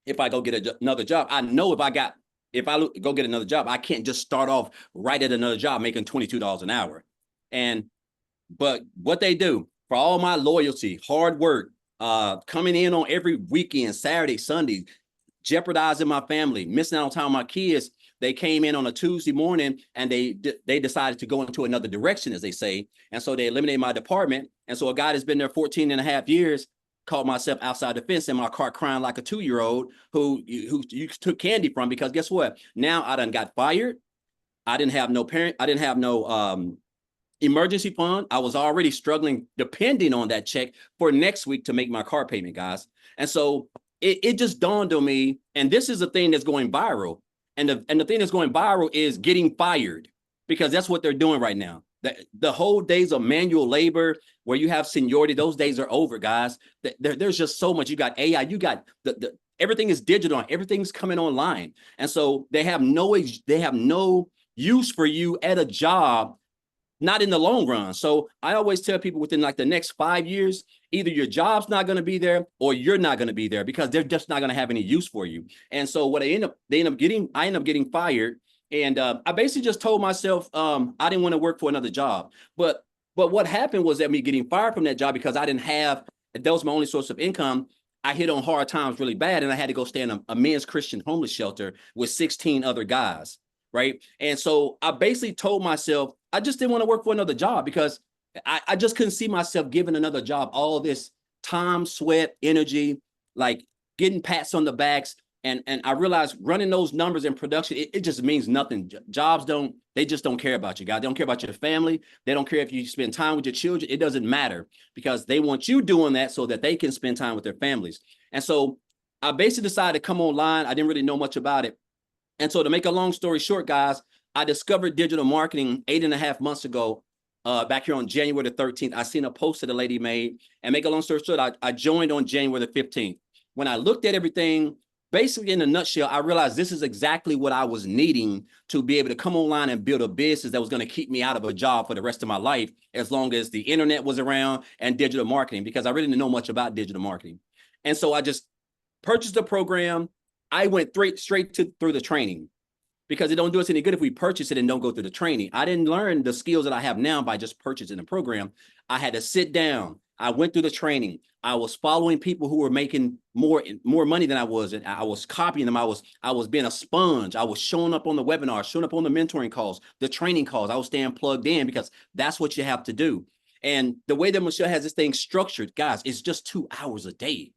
if I go get another job, I know if I go get another job, I can't just start off right at another job making $22 an hour. But what they do, for all my loyalty, hard work, coming in on every weekend, Saturday, Sunday, jeopardizing my family, missing out on time with my kids. They came in on a Tuesday morning and they decided to go into another direction, as they say. And so they eliminated my department. And so a guy that's been there 14 and a half years caught myself outside the fence in my car crying like a 2-year-old who you took candy from, because guess what? Now I done got fired. I didn't have no parent. I didn't have no emergency fund. I was already struggling depending on that check for next week to make my car payment, guys. And so it just dawned on me, and this is a thing that's going viral. And the thing that's going viral is getting fired, because that's what they're doing right now. The whole days of manual labor where you have seniority, those days are over, guys. There's just so much. You got AI, you got everything is digital, everything's coming online. And so they have no use for you at a job, not in the long run. So I always tell people within like the next 5 years, either your job's not going to be there or you're not going to be there, because they're just not going to have any use for you. And so what I end up getting fired. And I basically just told myself I didn't want to work for another job. But what happened was that me getting fired from that job, because I didn't have, that was my only source of income, I hit on hard times really bad, and I had to go stay in a men's Christian homeless shelter with 16 other guys. Right. And so I basically told myself I just didn't want to work for another job, because I just couldn't see myself giving another job all this time, sweat, energy, like getting pats on the backs. And I realized running those numbers in production, it just means nothing. Jobs they just don't care about you, guys. They don't care about your family. They don't care if you spend time with your children. It doesn't matter, because they want you doing that so that they can spend time with their families. And so I basically decided to come online. I didn't really know much about it. And so to make a long story short, guys, I discovered digital marketing 8.5 months ago, back here on January the 13th. I seen a post that a lady made, and make a long story short, I joined on January the 15th. When I looked at everything, basically in a nutshell, I realized this is exactly what I was needing to be able to come online and build a business that was going to keep me out of a job for the rest of my life, as long as the internet was around and digital marketing, because I really didn't know much about digital marketing. And so I just purchased the program. I went straight through the training, because it don't do us any good if we purchase it and don't go through the training. I didn't learn the skills that I have now by just purchasing the program. I had to sit down. I went through the training. I was following people who were making more money than I was, and I was copying them. I was being a sponge. I was showing up on the webinars, showing up on the mentoring calls, the training calls. I was staying plugged in, because that's what you have to do. And the way that Michelle has this thing structured, guys, it's just 2 hours a day.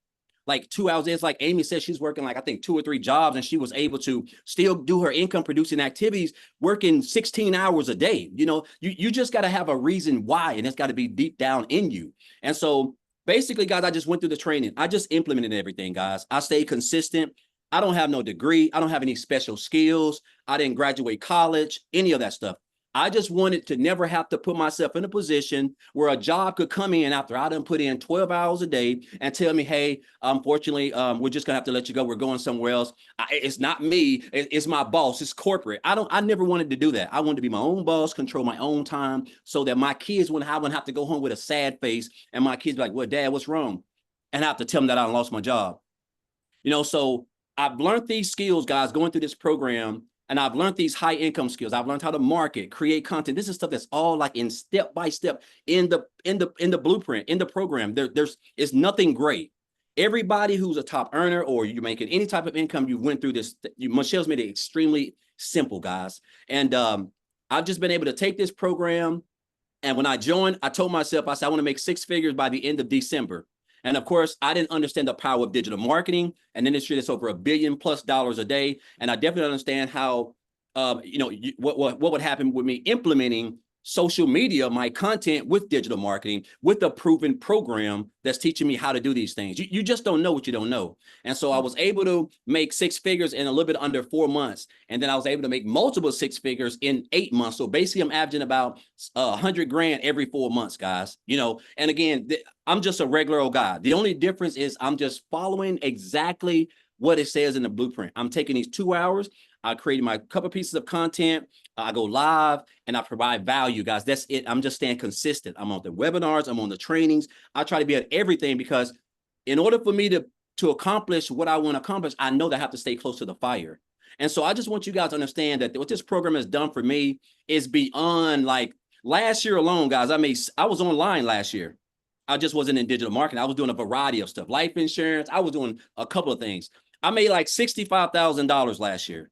Like 2 hours. It's like Amy said, she's working like, I think 2 or 3 jobs, and she was able to still do her income producing activities, working 16 hours a day. You know, you just got to have a reason why, and it's got to be deep down in you. And so basically, guys, I just went through the training. I just implemented everything, guys. I stayed consistent. I don't have no degree. I don't have any special skills. I didn't graduate college, any of that stuff. I just wanted to never have to put myself in a position where a job could come in after I done put in 12 hours a day and tell me, hey, unfortunately, we're just gonna have to let you go. We're going somewhere else. It's not me. It's my boss. It's corporate. I never wanted to do that. I wanted to be my own boss, control my own time, so that my kids wouldn't have to go home with a sad face, and my kids be like, well, Dad, what's wrong? And I have to tell them that I lost my job. You know, so I've learned these skills, guys, going through this program. And I've learned these high income skills. I've learned how to market, create content. This is stuff that's all like in step by step in the blueprint, in the program. It's nothing great. Everybody who's a top earner, or you're making any type of income, you went through this. Michelle's made it extremely simple, guys. And I've just been able to take this program. And when I joined, I told myself, I said, I want to make 6 figures by the end of December. And of course, I didn't understand the power of digital marketing, an industry that's over $1 billion+ a day. And I definitely understand how, what would happen with me implementing social media, my content with digital marketing, with a proven program that's teaching me how to do these things. You just don't know what you don't know. And so I was able to make 6 figures in a little bit under 4 months. And then I was able to make multiple 6 figures in 8 months. So basically I'm averaging about 100 grand every 4 months, guys. You know, and again, I'm just a regular old guy. The only difference is I'm just following exactly what it says in the blueprint. I'm taking these 2 hours. I created my couple pieces of content. I go live and I provide value, guys. That's it. I'm just staying consistent. I'm on the webinars. I'm on the trainings. I try to be at everything, because in order for me to accomplish what I want to accomplish, I know that I have to stay close to the fire. And so I just want you guys to understand that what this program has done for me is beyond, like, last year alone, guys. I was online last year. I just wasn't in digital marketing. I was doing a variety of stuff, life insurance. I was doing a couple of things. I made like $65,000 last year.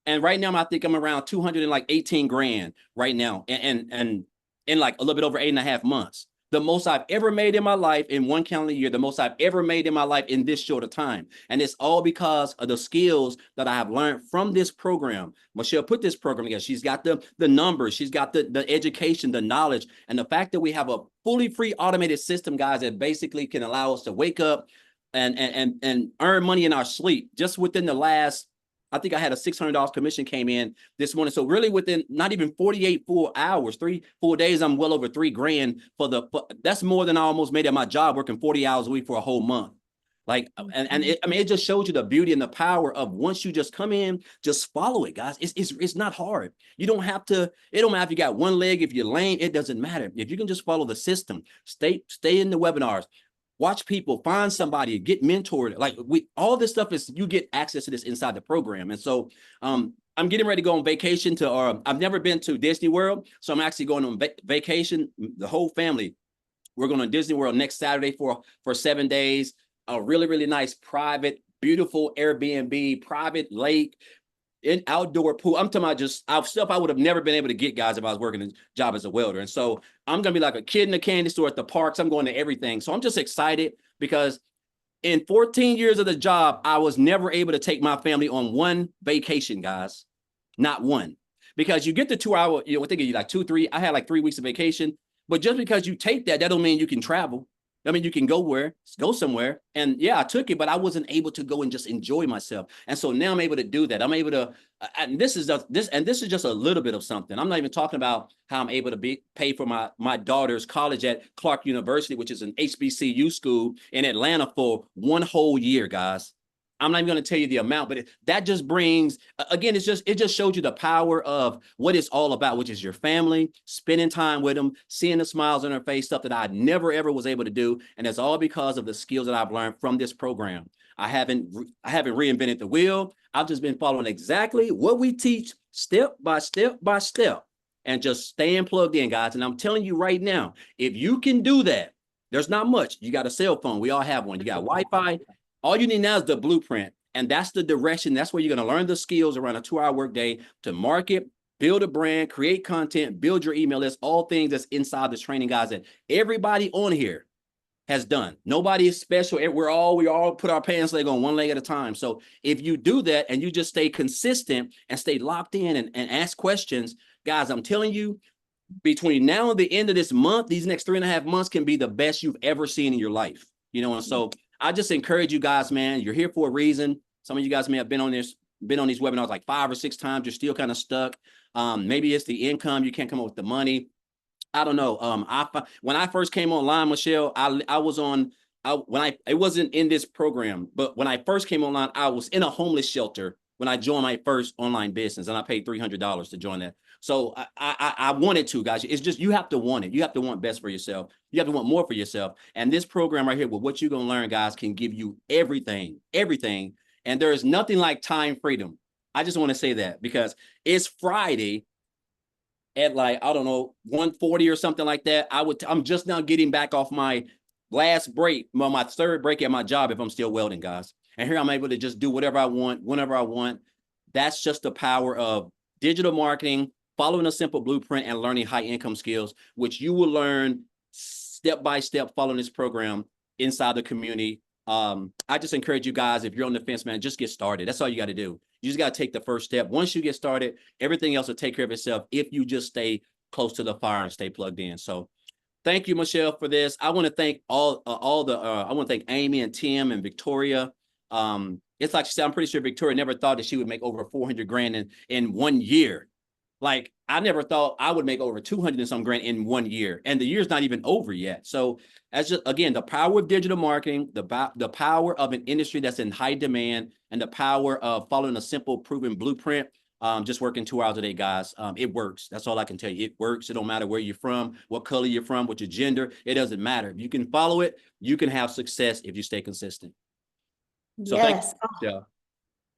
And right now, I think I'm around 218 grand right now. And in like a little bit over 8.5 months. The most I've ever made in my life in one calendar year, the most I've ever made in my life in this short of time. And it's all because of the skills that I have learned from this program. Michelle put this program together. She's got the numbers, she's got the education, the knowledge, and the fact that we have a fully free automated system, guys, that basically can allow us to wake up and earn money in our sleep just within the last, I think I had a $600 commission came in this morning. So really within not even 48 full hours, 3 full days, I'm well over 3 grand that's more than I almost made at my job working 40 hours a week for a whole month. Like, it just shows you the beauty and the power of once you just come in, just follow it, guys. It's not hard. You don't have to, it don't matter if you got one leg, if you're lame, it doesn't matter. If you can just follow the system, stay in the webinars, watch people, find somebody, get mentored. Like all this stuff is, you get access to this inside the program. And so I'm getting ready to go on vacation to, I've never been to Disney World. So I'm actually going on vacation, the whole family. We're going to Disney World next Saturday for 7 days, a really, really nice, private, beautiful Airbnb, private lake, in outdoor pool. I'm talking about just stuff I would have never been able to get, guys, if I was working a job as a welder. And so I'm going to be like a kid in a candy store at the parks. I'm going to everything. So I'm just excited because in 14 years of the job, I was never able to take my family on one vacation, guys. Not one. Because you get the 2 hour, I think you like 2, 3, I had like 3 weeks of vacation. But just because you take that don't mean you can travel. I mean, you can go somewhere. And yeah, I took it, but I wasn't able to go and just enjoy myself. And so now I'm able to do that. I'm able to, and this is just a little bit of something. I'm not even talking about how I'm able to pay for my daughter's college at Clark University, which is an HBCU school in Atlanta for 1 whole year, guys. I'm not even going to tell you the amount, but that just brings, again, it just shows you the power of what it's all about, which is your family, spending time with them, seeing the smiles on their face, stuff that I never, ever was able to do. And it's all because of the skills that I've learned from this program. I haven't reinvented the wheel. I've just been following exactly what we teach step by step by step and just staying plugged in, guys. And I'm telling you right now, if you can do that, there's not much. You got a cell phone. We all have one. You got Wi-Fi. All you need now is the blueprint, and that's the direction. That's where you're going to learn the skills around a 2-hour workday to market, build a brand, create content, build your email list, all things that's inside this training, guys, that everybody on here has done. Nobody is special. We all put our pants leg on one leg at a time. So if you do that and you just stay consistent and stay locked in and ask questions, guys, I'm telling you, between now and the end of this month, these next 3.5 months can be the best you've ever seen in your life. And so I just encourage you guys, man, you're here for a reason. Some of you guys may have been on these webinars like 5 or 6 times. You're still kind of stuck. Maybe it's the income. You can't come up with the money. I don't know. When I first came online, Michelle, it wasn't in this program, but when I first came online, I was in a homeless shelter when I joined my first online business, and I paid $300 to join that. So I wanted to, guys. It's just, you have to want it. You have to want best for yourself. You have to want more for yourself. And this program right here, with what you're going to learn, guys, can give you everything. And there is nothing like time freedom. I just want to say that because it's Friday at like, I don't know, 1:40 or something like that. I'm just now getting back off my last break, my 3rd break at my job if I'm still welding, guys. And here I'm able to just do whatever I want, whenever I want. That's just the power of digital marketing, following a simple blueprint, and learning high income skills, which you will learn step by step following this program inside the community. I just encourage you guys, if you're on the fence, man, just get started. That's all you got to do. You just got to take the first step. Once you get started, everything else will take care of itself if you just stay close to the fire and stay plugged in. So thank you, Michelle, for this. I want to thank I want to thank Amy and Tim and Victoria. It's like she said, I'm pretty sure Victoria never thought that she would make over 400 grand in 1 year. Like, I never thought I would make over 200 and some grand in 1 year, and the year's not even over yet. So that's just, again, the power of digital marketing, the power of an industry that's in high demand, and the power of following a simple, proven blueprint. Just working 2 hours a day, guys. It works. That's all I can tell you. It works. It don't matter where you're from, what color you're from, what your gender. It doesn't matter. If you can follow it, you can have success if you stay consistent. So Yes. thank you.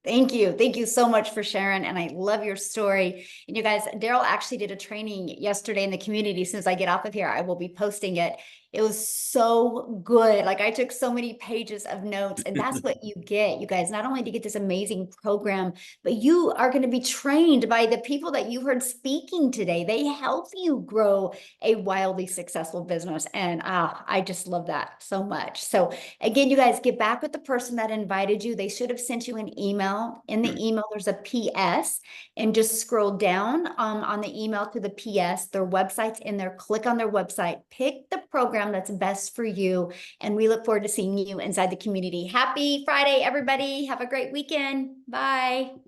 Thank you. Thank you so much for sharing. And I love your story. And you guys, Daryl actually did a training yesterday in the community. As soon as I get off of here, I will be posting it. It was so good. Like I took so many pages of notes, and that's what you get, you guys. Not only to get this amazing program, but you are going to be trained by the people that you heard speaking today. They help you grow a wildly successful business. And I just love that so much. So again, you guys get back with the person that invited you. They should have sent you an email. In the email, there's a PS, and just scroll down on the email to the PS. Their website's in there. Click on their website, pick the program that's best for you. And we look forward to seeing you inside the community. Happy Friday, everybody. Have a great weekend. Bye.